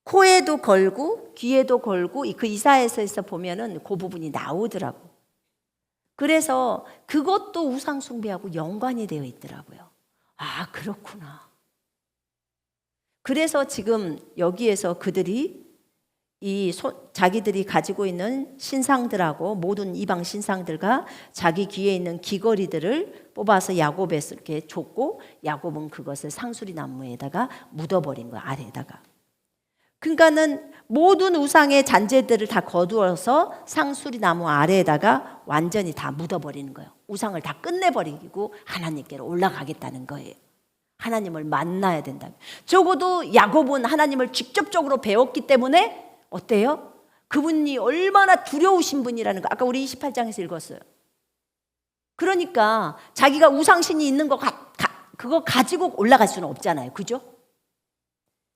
코에도 걸고 귀에도 걸고 그 이사야서에서 보면은 그 부분이 나오더라고. 그래서 그것도 우상 숭배하고 연관이 되어 있더라고요. 아, 그렇구나. 그래서 지금 여기에서 그들이 자기들이 가지고 있는 신상들하고 모든 이방 신상들과 자기 귀에 있는 귀걸이들을 뽑아서 야곱에게 줬고 야곱은 그것을 상수리 나무에다가 묻어버린 거야, 아래에다가. 그러니까는 모든 우상의 잔재들을 다 거두어서 상수리 나무 아래에다가 완전히 다 묻어버리는 거예요. 우상을 다 끝내버리고 하나님께로 올라가겠다는 거예요. 하나님을 만나야 된다. 적어도 야곱은 하나님을 직접적으로 배웠기 때문에 어때요? 그분이 얼마나 두려우신 분이라는 거 아까 우리 28장에서 읽었어요. 그러니까 자기가 우상신이 있는 거 그거 가지고 올라갈 수는 없잖아요. 그죠?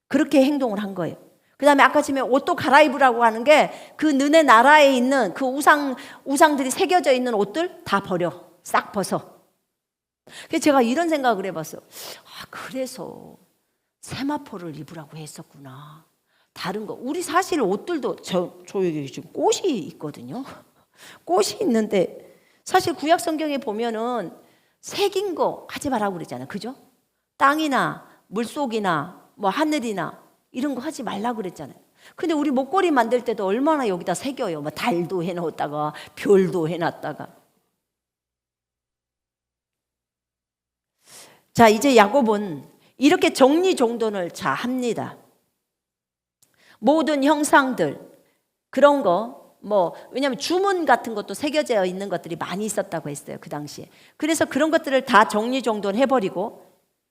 그렇게 행동을 한 거예요. 그 다음에 아까 지금 옷도 갈아입으라고 하는 게 그 너네 나라에 있는 그 우상들이 새겨져 있는 옷들 다 버려. 싹 벗어. 그래서 제가 이런 생각을 해봤어요. 아, 그래서 세마포를 입으라고 했었구나. 다른 거. 우리 사실 옷들도 저에게 지금 꽃이 있거든요. 꽃이 있는데 사실 구약 성경에 보면은 새긴 거 하지 말라고 그랬잖아요. 그죠? 땅이나 물속이나 뭐 하늘이나 이런 거 하지 말라고 그랬잖아요. 근데 우리 목걸이 만들 때도 얼마나 여기다 새겨요. 뭐 달도 해놓았다가 별도 해놨다가. 자, 이제 야곱은 이렇게 정리정돈을 자 합니다. 모든 형상들 그런 거 왜냐하면 주문 같은 것도 새겨져 있는 것들이 많이 있었다고 했어요. 그 당시에. 그래서 그런 것들을 다 정리정돈 해버리고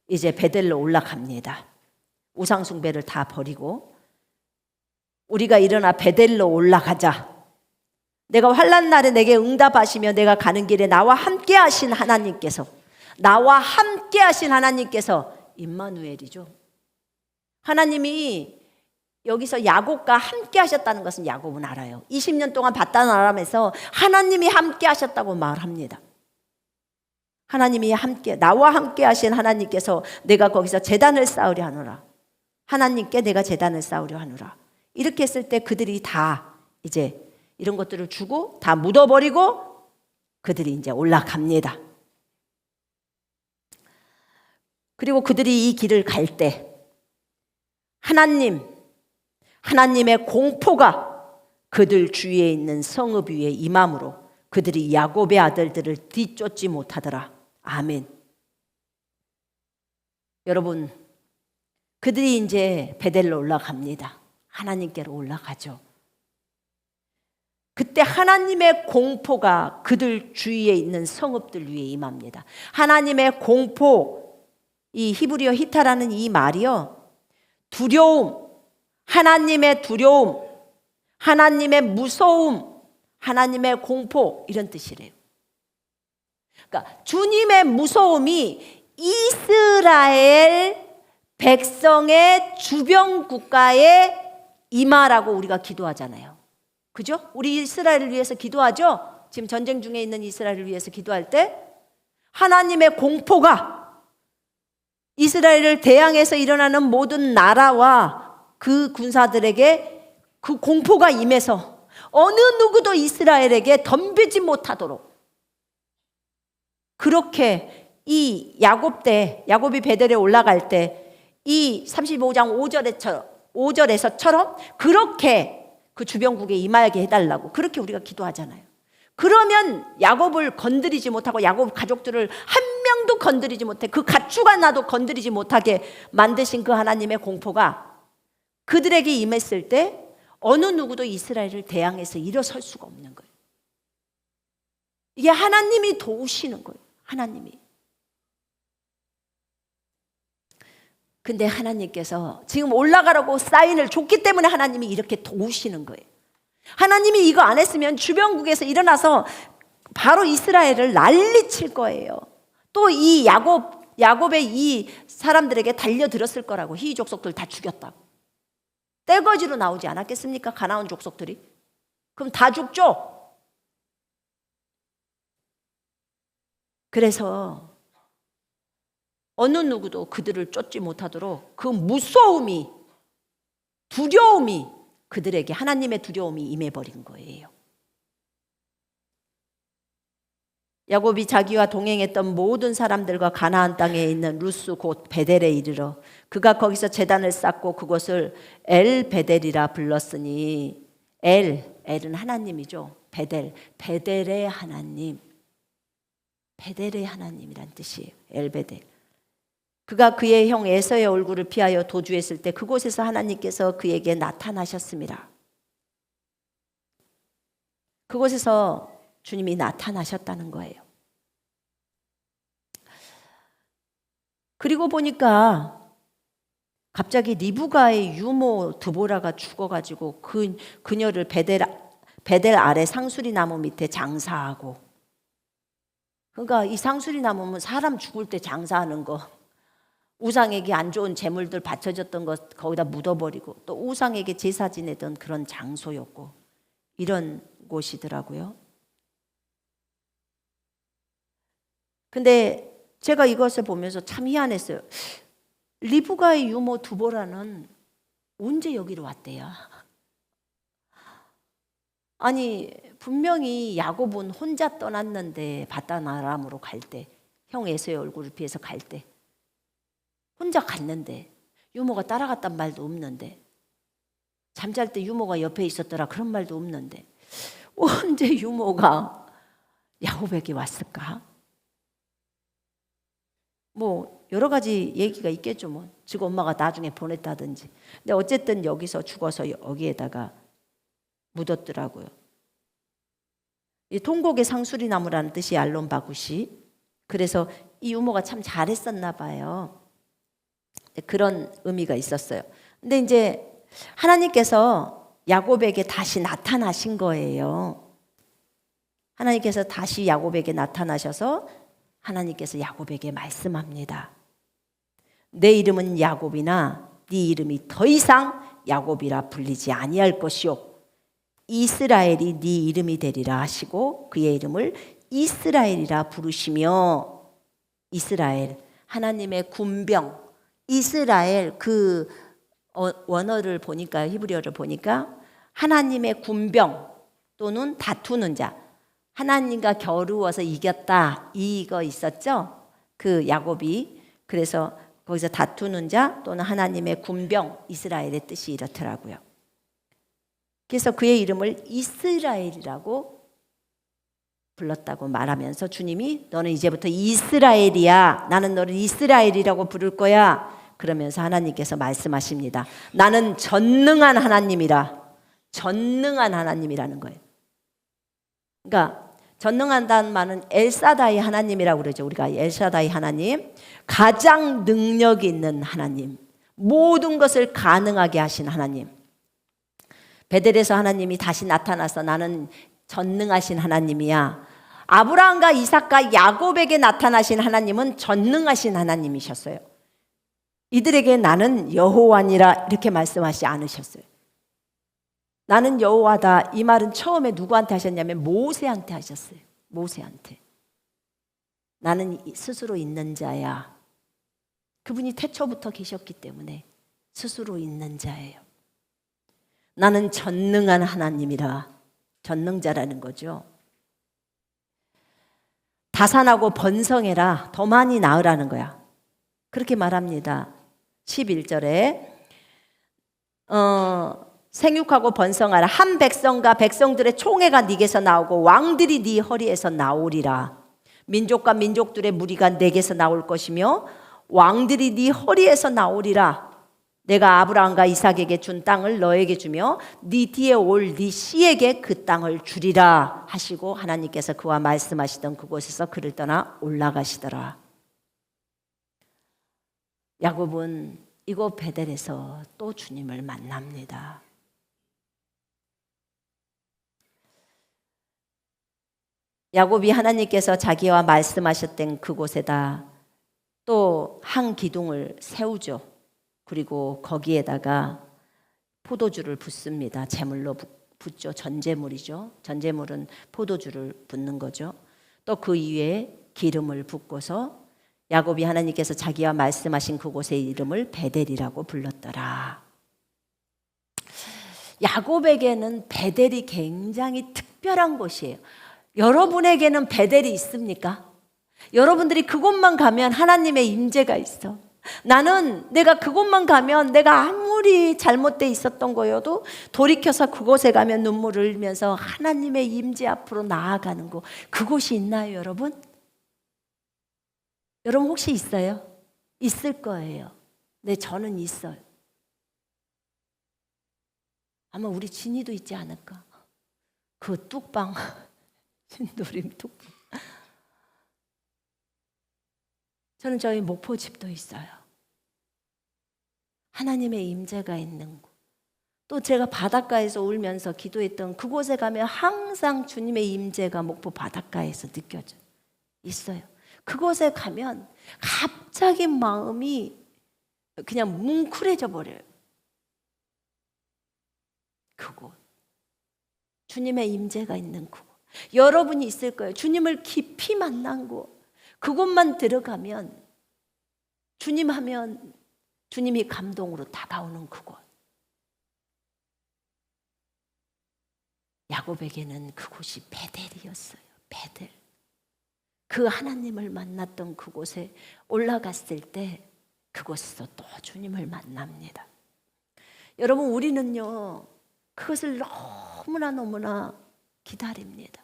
이제 베델로 올라갑니다. 우상 숭배를 다 버리고 우리가 일어나 베델로 올라가자. 내가 환난 날에 내게 응답하시며 내가 가는 길에 나와 함께 하신 하나님께서 임마누엘이죠. 하나님이 여기서 야곱과 함께 하셨다는 것은 야곱은 알아요. 20년 동안 봤다는 아람에서 하나님이 함께 하셨다고 말합니다. 하나님이 나와 함께 하신 하나님께서 내가 거기서 제단을 쌓으려 하노라. 하나님께 내가 제단을 쌓으려 하노라. 이렇게 했을 때 그들이 다 이제 이런 것들을 주고 다 묻어버리고 그들이 이제 올라갑니다. 그리고 그들이 이 길을 갈 때 하나님의 공포가 그들 주위에 있는 성읍 위에 임함으로 그들이 야곱의 아들들을 뒤쫓지 못하더라. 아멘. 여러분, 그들이 이제 베델로 올라갑니다. 하나님께로 올라가죠. 그때 하나님의 공포가 그들 주위에 있는 성읍들 위에 임합니다. 하나님의 공포, 이 히브리어 히타라는 이 말이요, 두려움, 하나님의 두려움, 하나님의 무서움, 하나님의 공포 이런 뜻이래요. 그러니까 주님의 무서움이 이스라엘 백성의 주변 국가에 임하라고 우리가 기도하잖아요. 그죠? 우리 이스라엘을 위해서 기도하죠? 지금 전쟁 중에 있는 이스라엘을 위해서 기도할 때 하나님의 공포가 이스라엘을 대항해서 일어나는 모든 나라와 그 군사들에게 그 공포가 임해서 어느 누구도 이스라엘에게 덤비지 못하도록 그렇게 이 야곱이 베델에 올라갈 때 이 35장 5절에서처럼 그렇게 그 주변국에 임하게 해달라고 그렇게 우리가 기도하잖아요. 그러면 야곱을 건드리지 못하고 야곱 가족들을 한 명도 건드리지 못해 그 가축 하나도 건드리지 못하게 만드신 그 하나님의 공포가 그들에게 임했을 때 어느 누구도 이스라엘을 대항해서 일어설 수가 없는 거예요. 이게 하나님이 도우시는 거예요. 하나님이. 근데 하나님께서 지금 올라가라고 사인을 줬기 때문에 하나님이 이렇게 도우시는 거예요. 하나님이 이거 안 했으면 주변국에서 일어나서 바로 이스라엘을 난리칠 거예요. 또 이 야곱의 이 사람들에게 달려들었을 거라고. 히위 족속들 다 죽였다고. 떼거지로 나오지 않았겠습니까? 가나안 족속들이. 그럼 다 죽죠. 그래서 어느 누구도 그들을 쫓지 못하도록 그 무서움이, 두려움이 그들에게 하나님의 두려움이 임해버린 거예요. 야곱이 자기와 동행했던 모든 사람들과 가나안 땅에 있는 루스 곧 베델에 이르러 그가 거기서 제단을 쌓고 그곳을 엘 베델이라 불렀으니 엘은 하나님이죠. 베델의 하나님, 베델의 하나님이란 뜻이에요. 엘 베델. 그가 그의 형 에서의 얼굴을 피하여 도주했을 때 그곳에서 하나님께서 그에게 나타나셨습니다. 그곳에서 주님이 나타나셨다는 거예요. 그리고 보니까 갑자기 리브가의 유모 드보라가 죽어가지고 그녀를 베델 아래 상수리 나무 밑에 장사하고, 그러니까 이 상수리 나무는 사람 죽을 때 장사하는 거, 우상에게 안 좋은 재물들 바쳐졌던 거 거기다 묻어버리고 또 우상에게 제사 지내던 그런 장소였고 이런 곳이더라고요. 근데 제가 이것을 보면서 참 희한했어요. 리브가의 유모 두보라는 언제 여기로 왔대요? 아니 분명히 야곱은 혼자 떠났는데 바다나람으로 갈 때, 형 에서의 얼굴을 피해서 갈 때 혼자 갔는데 유모가 따라갔단 말도 없는데, 잠잘 때 유모가 옆에 있었더라 그런 말도 없는데 언제 유모가 야곱에게 왔을까? 뭐 여러 가지 얘기가 있겠죠. 뭐 즉 엄마가 나중에 보냈다든지. 근데 어쨌든 여기서 죽어서 여기에다가 묻었더라고요. 이 통곡의 상수리 나무라는 뜻이 알론바굿이. 그래서 이 유모가 참 잘했었나 봐요. 그런 의미가 있었어요. 근데 이제 하나님께서 야곱에게 다시 나타나신 거예요. 하나님께서 다시 야곱에게 나타나셔서 하나님께서 야곱에게 말씀합니다. 내 이름은 야곱이나 네 이름이 더 이상 야곱이라 불리지 아니할 것이요 이스라엘이 네 이름이 되리라 하시고 그의 이름을 이스라엘이라 부르시며, 이스라엘 하나님의 군병, 이스라엘 그 원어를 보니까, 히브리어를 보니까 하나님의 군병 또는 다투는 자, 하나님과 겨루어서 이겼다 이거 있었죠. 그 야곱이. 그래서 거기서 다투는 자 또는 하나님의 군병, 이스라엘의 뜻이 이렇더라고요. 그래서 그의 이름을 이스라엘이라고 불렀다고 말하면서 주님이 너는 이제부터 이스라엘이야. 나는 너를 이스라엘이라고 부를 거야. 그러면서 하나님께서 말씀하십니다. 나는 전능한 하나님이라. 전능한 하나님이라는 거예요. 그러니까 전능한다는 말은 엘사다이 하나님이라고 그러죠. 우리가 엘사다이 하나님, 가장 능력 있는 하나님, 모든 것을 가능하게 하신 하나님. 베델에서 하나님이 다시 나타나서 나는 전능하신 하나님이야. 아브라함과 이삭과 야곱에게 나타나신 하나님은 전능하신 하나님이셨어요. 이들에게 나는 여호와니라 이렇게 말씀하시지 않으셨어요. 나는 여호와다 이 말은 처음에 누구한테 하셨냐면 모세한테 하셨어요. 모세한테. 나는 스스로 있는 자야. 그분이 태초부터 계셨기 때문에 스스로 있는 자예요. 나는 전능한 하나님이라. 전능자라는 거죠. 자산하고 번성해라. 더 많이 낳으라는 거야. 그렇게 말합니다. 11절에 생육하고 번성하라. 한 백성과 백성들의 총회가 네게서 나오고 왕들이 네 허리에서 나오리라. 민족과 민족들의 무리가 네게서 나올 것이며 왕들이 네 허리에서 나오리라. 내가 아브라함과 이삭에게 준 땅을 너에게 주며 네 뒤에 올 네 씨에게 그 땅을 주리라 하시고 하나님께서 그와 말씀하시던 그곳에서 그를 떠나 올라가시더라. 야곱은 이곳 베델에서 또 주님을 만납니다. 야곱이 하나님께서 자기와 말씀하셨던 그곳에다 또 한 기둥을 세우죠. 그리고 거기에다가 포도주를 붓습니다. 제물로 붓죠. 전제물이죠. 전제물은 포도주를 붓는 거죠. 또 그 위에 기름을 붓고서 야곱이 하나님께서 자기와 말씀하신 그곳의 이름을 베델이라고 불렀더라. 야곱에게는 베델이 굉장히 특별한 곳이에요. 여러분에게는 베델이 있습니까? 여러분들이 그곳만 가면 하나님의 임재가 있어. 나는 내가 그곳만 가면 내가 아무리 잘못돼 있었던 거여도 돌이켜서 그곳에 가면 눈물을 흘리면서 하나님의 임재 앞으로 나아가는 곳, 그곳이 있나요, 여러분? 여러분 혹시 있어요? 있을 거예요. 네, 저는 있어요. 아마 우리 진이도 있지 않을까? 그 뚝방, 신도림 뚝방. 저는 저희 목포 집도 있어요. 하나님의 임재가 있는 곳. 또 제가 바닷가에서 울면서 기도했던 그곳에 가면 항상 주님의 임재가 목포 바닷가에서 느껴져 있어요. 그곳에 가면 갑자기 마음이 그냥 뭉클해져 버려요. 그곳. 주님의 임재가 있는 그곳. 여러분이 있을 거예요. 주님을 깊이 만난 곳. 그곳만 들어가면 주님 하면 주님이 감동으로 다가오는 그곳. 야곱에게는 그곳이 베델이었어요. 베델. 그 하나님을 만났던 그곳에 올라갔을 때 그곳에서 또 주님을 만납니다. 여러분 우리는요 그것을 너무나 기다립니다.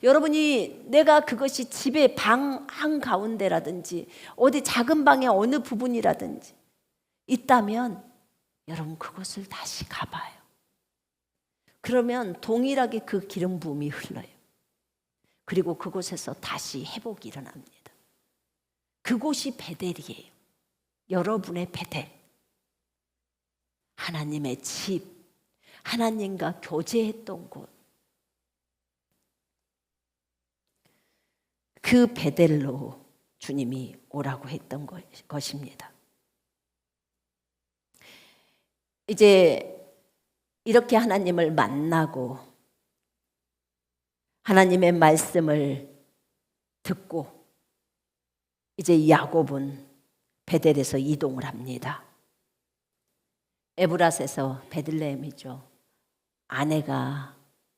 여러분이 내가 그것이 집의 방 한가운데라든지 어디 작은 방의 어느 부분이라든지 있다면 여러분 그곳을 다시 가봐요. 그러면 동일하게 그 기름 부음이 흘러요. 그리고 그곳에서 다시 회복이 일어납니다. 그곳이 베델이에요. 여러분의 베델. 하나님의 집, 하나님과 교제했던 곳. 그 베델로 주님이 오라고 했던 것입니다. 이제 이렇게 하나님을 만나고 하나님의 말씀을 듣고 이제 야곱은 베델에서 이동을 합니다. 에브라스에서 베들레헴이죠. 아내가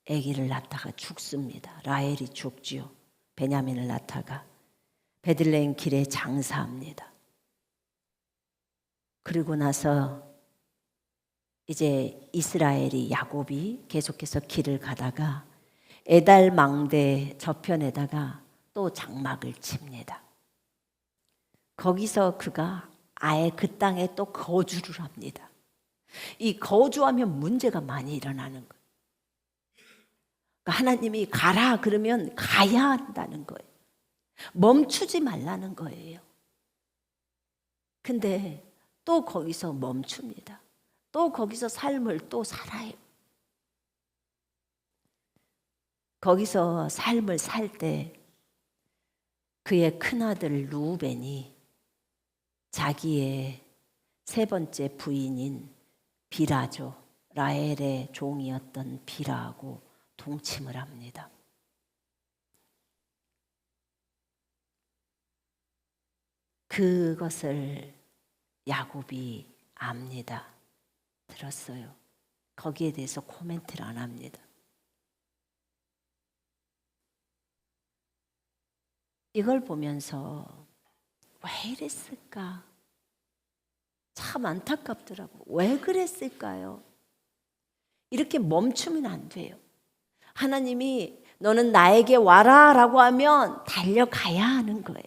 아기를 낳다가 죽습니다. 라헬이 죽지요. 베냐민을 낳다가 베들레헴 길에 장사합니다. 그리고 나서 이제 이스라엘이 야곱이 계속해서 길을 가다가 에달 망대 저편에다가 또 장막을 칩니다. 거기서 그가 아예 그 땅에 또 거주를 합니다. 이 거주하면 문제가 많이 일어나는 거예요. 하나님이 가라 그러면 가야 한다는 거예요. 멈추지 말라는 거예요. 근데 또 거기서 멈춥니다. 또 거기서 삶을 또 살아요. 거기서 삶을 살 때 그의 큰아들 루벤이 자기의 세 번째 부인인 비라죠. 라헬의 종이었던 비라하고 동침을 합니다. 그것을 야곱이 압니다. 들었어요. 거기에 대해서 코멘트를 안 합니다. 이걸 보면서 왜 이랬을까? 참 안타깝더라고. 왜 그랬을까요? 이렇게 멈추면 안 돼요. 하나님이 너는 나에게 와라 라고 하면 달려가야 하는 거예요.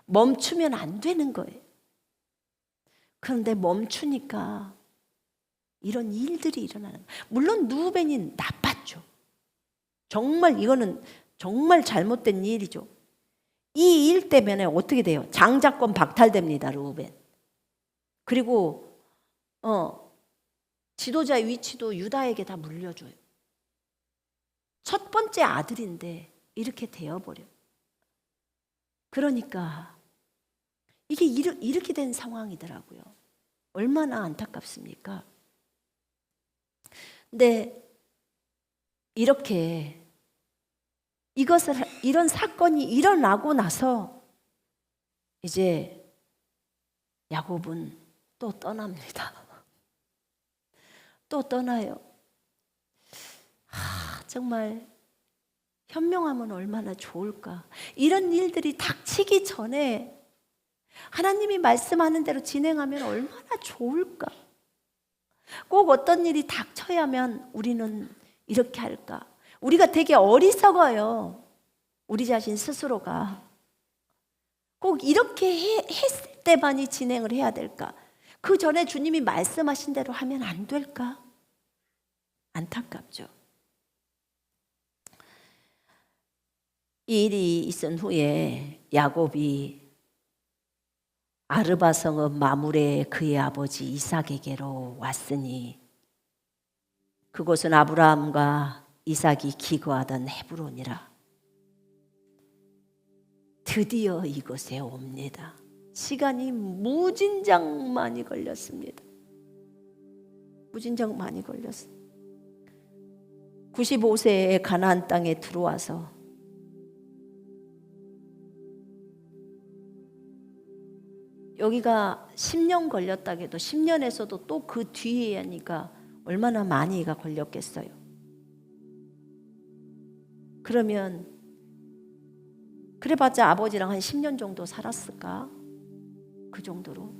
멈추면 안 되는 거예요. 그런데 멈추니까 이런 일들이 일어나는 거예요. 물론 누벤이 나빴죠. 정말 이거는 정말 잘못된 일이죠. 이 일 때문에 어떻게 돼요? 장자권 박탈됩니다. 루벤. 그리고 지도자의 위치도 유다에게 다 물려줘요. 첫 번째 아들인데 이렇게 되어버려. 그러니까 이게 이렇게 된 상황이더라고요. 얼마나 안타깝습니까? 근데 이렇게 이런 사건이 일어나고 나서 이제 야곱은 또 떠납니다. 또 떠나요. 정말 현명하면 얼마나 좋을까. 이런 일들이 닥치기 전에 하나님이 말씀하는 대로 진행하면 얼마나 좋을까. 꼭 어떤 일이 닥쳐야만 우리는 이렇게 할까. 우리가 되게 어리석어요. 우리 자신 스스로가. 꼭 이렇게 했을 때만이 진행을 해야 될까. 그 전에 주님이 말씀하신 대로 하면 안 될까? 안타깝죠. 이 일이 있은 후에 야곱이 아르바 성읍 마므레 그의 아버지 이삭에게로 왔으니 그곳은 아브라함과 이삭이 기거하던 헤브론이라. 드디어 이곳에 옵니다. 시간이 무진장 많이 걸렸습니다. 무진장 많이 걸렸어요. 95세에 가나안 땅에 들어와서 여기가 10년 걸렸다 해도 10년에서도 또 그 뒤에 하니까 얼마나 많이가 걸렸겠어요. 그러면 그래봤자 아버지랑 한 10년 정도 살았을까? 그 정도로.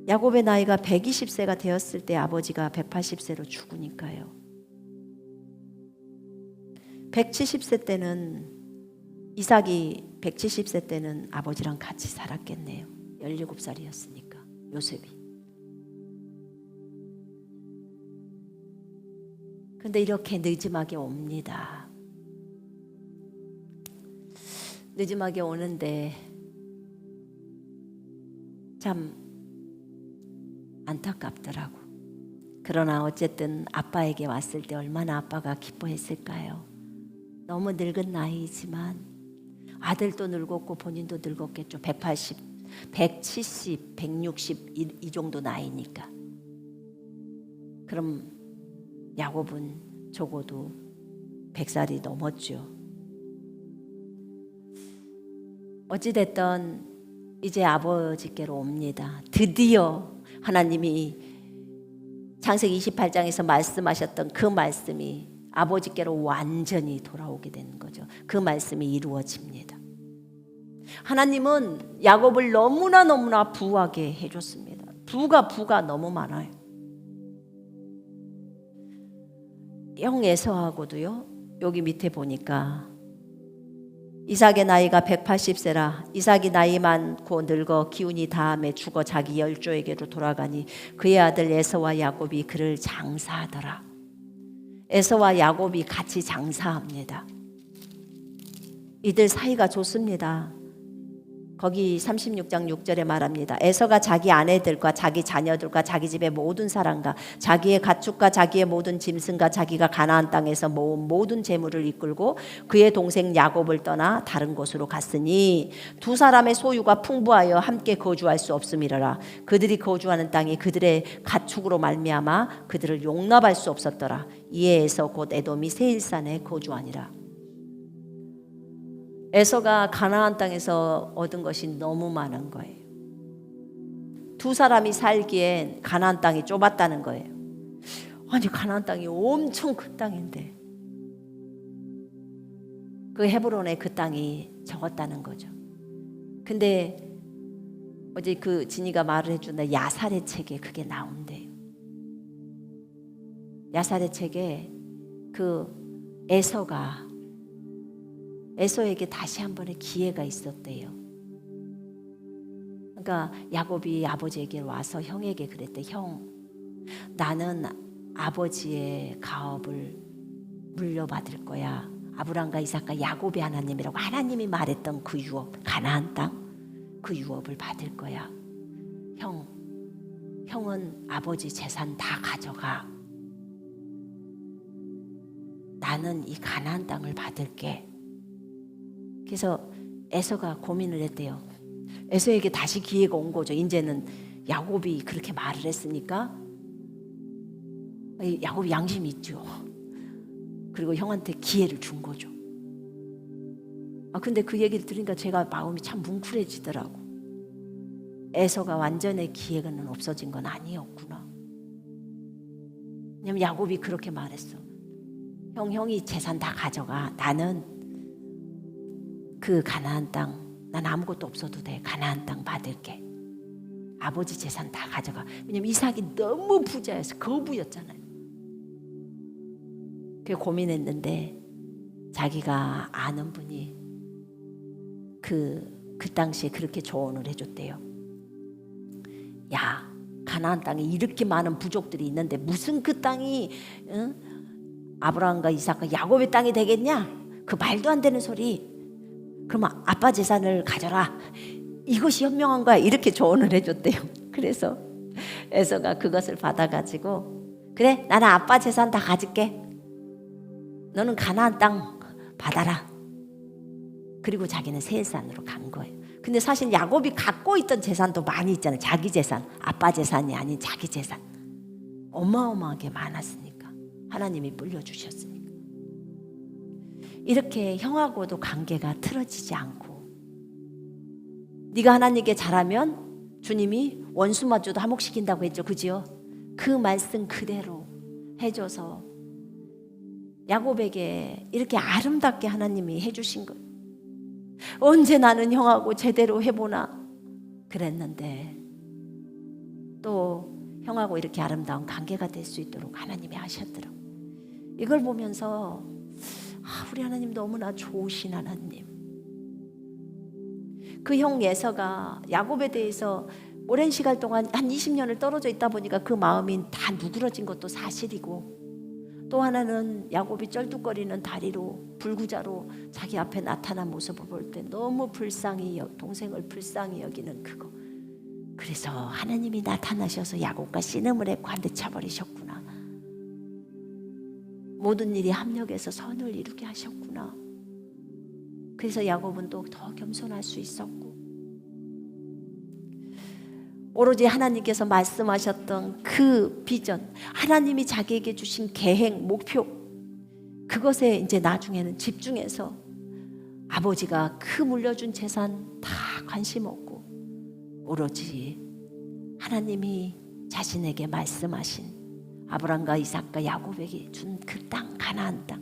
야곱의 나이가 120세가 되었을 때 아버지가 180세로 죽으니까요. 170세 때는 이삭이 170세 때는 아버지랑 같이 살았겠네요. 17살이었으니까 요셉이. 근데 이렇게 늦음하게 옵니다. 늦음하게 오는데 참 안타깝더라고. 그러나 어쨌든 아빠에게 왔을 때 얼마나 아빠가 기뻐했을까요? 너무 늙은 나이지만 아들도 늙었고 본인도 늙었겠죠. 180, 170, 160 이 정도 나이니까. 그럼 야곱은 적어도 100살이 넘었죠. 어찌됐든 이제 아버지께로 옵니다. 드디어 하나님이 창세기 28장에서 말씀하셨던 그 말씀이 아버지께로 완전히 돌아오게 되는 거죠. 그 말씀이 이루어집니다. 하나님은 야곱을 너무나 부하게 해줬습니다. 부가 너무 많아요. 형 에서하고도요. 여기 밑에 보니까 이삭의 나이가 180세라. 이삭이 나이 많고 늙어 기운이 다함에 죽어 자기 열조에게로 돌아가니 그의 아들 에서와 야곱이 그를 장사하더라. 에서와 야곱이 같이 장사합니다. 이들 사이가 좋습니다. 거기 36장 6절에 말합니다. 에서가 자기 아내들과 자기 자녀들과 자기 집의 모든 사람과 자기의 가축과 자기의 모든 짐승과 자기가 가나안 땅에서 모은 모든 재물을 이끌고 그의 동생 야곱을 떠나 다른 곳으로 갔으니 두 사람의 소유가 풍부하여 함께 거주할 수 없음이라. 그들이 거주하는 땅이 그들의 가축으로 말미암아 그들을 용납할 수 없었더라. 이에 에서 곧 에돔이 세일산에 거주하니라. 에서가 가나안 땅에서 얻은 것이 너무 많은 거예요. 두 사람이 살기엔 가나안 땅이 좁았다는 거예요. 아니 가나안 땅이 엄청 큰 땅인데 그 헤브론에 그 땅이 적었다는 거죠. 근데 어제 그 진이가 말을 해준다. 야살의 책에 그게 나온대요. 야살의 책에 그 에서에게 다시 한 번의 기회가 있었대요. 그러니까 야곱이 아버지에게 와서 형에게 그랬대. 형, 나는 아버지의 가업을 물려받을 거야. 아브람과 이삭과 야곱의 하나님이라고 하나님이 말했던 그 유업, 가나안 땅, 그 유업을 받을 거야. 형은 아버지 재산 다 가져가. 나는 이 가나안 땅을 받을게. 그래서 에서가 고민을 했대요. 에서에게 다시 기회가 온 거죠. 이제는 야곱이 그렇게 말을 했으니까 야곱이 양심이 있죠. 그리고 형한테 기회를 준 거죠. 근데 그 얘기를 들으니까 제가 마음이 참 뭉클해지더라고. 에서가 완전히 기회는 없어진 건 아니었구나. 왜냐면 야곱이 그렇게 말했어. 형이 재산 다 가져가. 나는 그 가나안 땅, 난 아무것도 없어도 돼. 가나안 땅 받을게. 아버지 재산 다 가져가. 왜냐면 이삭이 너무 부자여서 거부였잖아요. 그게 고민했는데 자기가 아는 분이 그 당시에 그렇게 조언을 해줬대요. 야, 가나안 땅에 이렇게 많은 부족들이 있는데 무슨 그 땅이 아브라함과 이삭과 야곱의 땅이 되겠냐? 그 말도 안 되는 소리. 그러면 아빠 재산을 가져라. 이것이 현명한 거야. 이렇게 조언을 해줬대요. 그래서 에서가 그것을 받아가지고 그래, 나는 아빠 재산 다 가질게. 너는 가나안 땅 받아라. 그리고 자기는 세일산으로 간 거예요. 근데 사실 야곱이 갖고 있던 재산도 많이 있잖아요. 자기 재산, 아빠 재산이 아닌 자기 재산. 어마어마하게 많았으니까. 하나님이 물려주셨으니까. 이렇게 형하고도 관계가 틀어지지 않고, 네가 하나님께 잘하면 주님이 원수마저도 한몫시킨다고 했죠. 그지요? 그 말씀 그대로 해줘서 야곱에게 이렇게 아름답게 하나님이 해주신 거예요. 언제 나는 형하고 제대로 해보나 그랬는데 또 형하고 이렇게 아름다운 관계가 될 수 있도록 하나님이 하셨더라고요. 이걸 보면서 우리 하나님 너무나 좋으신 하나님. 그 형 예서가 야곱에 대해서 오랜 시간 동안 한 20년을 떨어져 있다 보니까 그 마음이 다 누그러진 것도 사실이고, 또 하나는 야곱이 쩔뚝거리는 다리로 불구자로 자기 앞에 나타난 모습을 볼 때 너무 동생을 불쌍히 여기는 그거. 그래서 하나님이 나타나셔서 야곱과 씨름을 했고 한 대 차버리셨구나. 모든 일이 합력해서 선을 이루게 하셨구나. 그래서 야곱은 또 더 겸손할 수 있었고, 오로지 하나님께서 말씀하셨던 그 비전, 하나님이 자기에게 주신 계획, 목표, 그것에 이제 나중에는 집중해서 아버지가 그 물려준 재산 다 관심 없고 오로지 하나님이 자신에게 말씀하신 아브람과 이삭과 야곱에게 준 그 땅, 가나안 땅.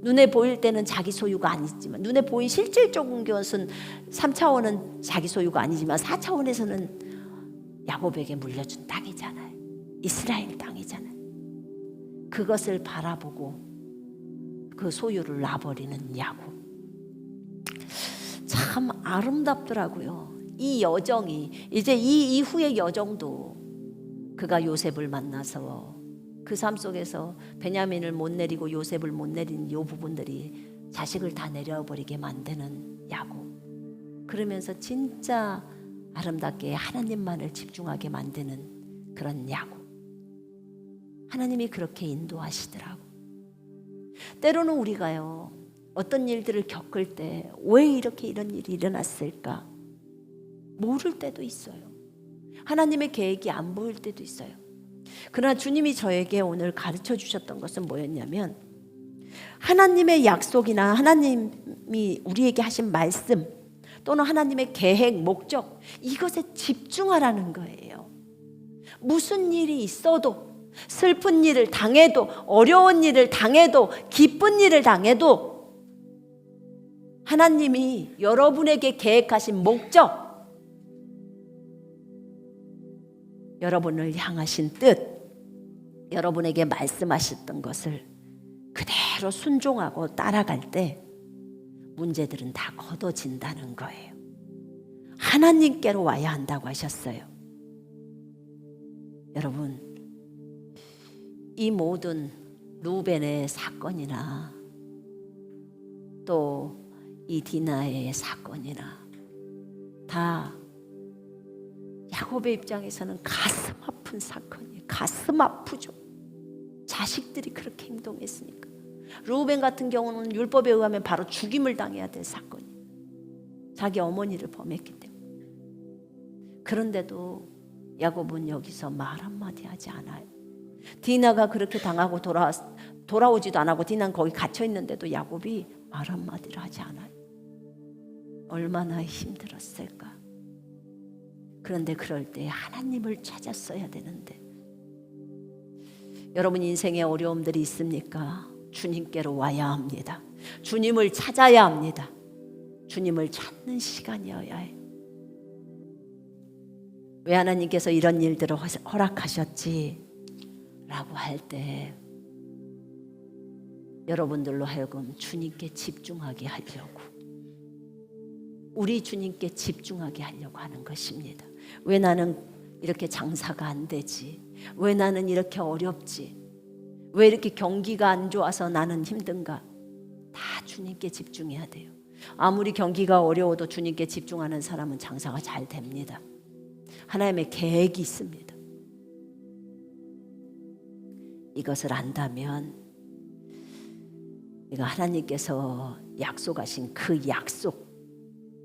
눈에 보일 때는 자기 소유가 아니지만, 눈에 보인 실질적인 것은 3차원은 자기 소유가 아니지만 4차원에서는 야곱에게 물려준 땅이잖아요. 이스라엘 땅이잖아요. 그것을 바라보고 그 소유를 놔버리는 야곱. 참 아름답더라고요. 이 여정이, 이제 이 이후의 여정도 그가 요셉을 만나서 그 삶 속에서 베냐민을 못 내리고 요셉을 못 내린 이 부분들이 자식을 다 내려버리게 만드는 야곱. 그러면서 진짜 아름답게 하나님만을 집중하게 만드는 그런 야곱. 하나님이 그렇게 인도하시더라고. 때로는 우리가요, 어떤 일들을 겪을 때 왜 이렇게 이런 일이 일어났을까 모를 때도 있어요. 하나님의 계획이 안 보일 때도 있어요. 그러나 주님이 저에게 오늘 가르쳐 주셨던 것은 뭐였냐면, 하나님의 약속이나 하나님이 우리에게 하신 말씀 또는 하나님의 계획, 목적, 이것에 집중하라는 거예요. 무슨 일이 있어도, 슬픈 일을 당해도, 어려운 일을 당해도, 기쁜 일을 당해도 하나님이 여러분에게 계획하신 목적, 여러분을 향하신 뜻, 여러분에게 말씀하셨던 것을 그대로 순종하고 따라갈 때 문제들은 다 걷어진다는 거예요. 하나님께로 와야 한다고 하셨어요. 여러분, 이 모든 루벤의 사건이나 또 이 디나의 사건이나 다 야곱의 입장에서는 가슴 아픈 사건이에요. 가슴 아프죠. 자식들이 그렇게 행동했으니까. 루벤 같은 경우는 율법에 의하면 바로 죽임을 당해야 될 사건이에요. 자기 어머니를 범했기 때문에. 그런데도 야곱은 여기서 말 한마디 하지 않아요. 디나가 그렇게 당하고 돌아오지도 안 하고 디나는 거기 갇혀 있는데도 야곱이 말 한마디를 하지 않아요. 얼마나 힘들었을까. 그런데 그럴 때 하나님을 찾았어야 되는데, 여러분 인생에 어려움들이 있습니까? 주님께로 와야 합니다. 주님을 찾아야 합니다. 주님을 찾는 시간이어야 해요. 왜 하나님께서 이런 일들을 허락하셨지? 라고 할 때 여러분들로 하여금 주님께 집중하게 하려고, 우리 주님께 집중하게 하려고 하는 것입니다. 왜 나는 이렇게 장사가 안 되지? 왜 나는 이렇게 어렵지? 왜 이렇게 경기가 안 좋아서 나는 힘든가? 다 주님께 집중해야 돼요. 아무리 경기가 어려워도 주님께 집중하는 사람은 장사가 잘 됩니다. 하나님의 계획이 있습니다. 이것을 안다면 내가 하나님께서 약속하신 그 약속,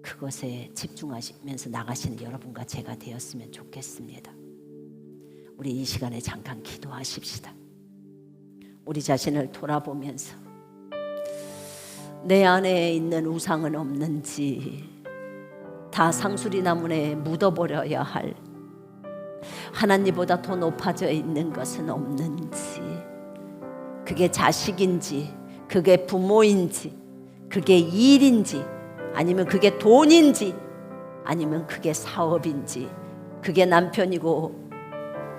그것에 집중하시면서 나가시는 여러분과 제가 되었으면 좋겠습니다. 우리 이 시간에 잠깐 기도하십시다. 우리 자신을 돌아보면서 내 안에 있는 우상은 없는지, 다 상수리 나무에 묻어버려야 할 하나님보다 더 높아져 있는 것은 없는지, 그게 자식인지, 그게 부모인지, 그게 일인지, 아니면 그게 돈인지, 아니면 그게 사업인지, 그게 남편이고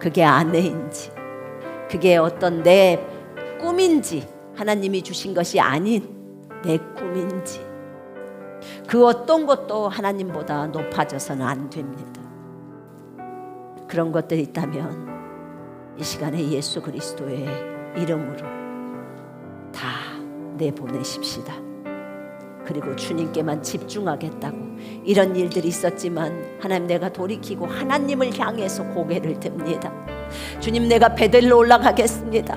그게 아내인지, 그게 어떤 내 꿈인지, 하나님이 주신 것이 아닌 내 꿈인지, 그 어떤 것도 하나님보다 높아져서는 안 됩니다. 그런 것들이 있다면 이 시간에 예수 그리스도의 이름으로 다 내보내십시다. 그리고 주님께만 집중하겠다고. 이런 일들이 있었지만 하나님, 내가 돌이키고 하나님을 향해서 고개를 듭니다. 주님, 내가 베델로 올라가겠습니다.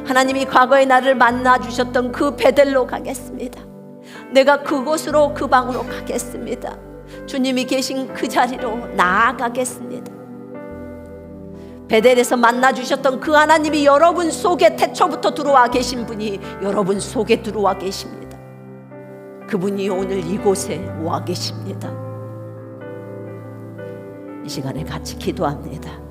하나님이 과거에 나를 만나주셨던 그 베델로 가겠습니다. 내가 그곳으로, 그 방으로 가겠습니다. 주님이 계신 그 자리로 나아가겠습니다. 베델에서 만나주셨던 그 하나님이 여러분 속에 태초부터 들어와 계신 분이 여러분 속에 들어와 계십니다. 그분이 오늘 이곳에 와 계십니다. 이 시간에 같이 기도합니다.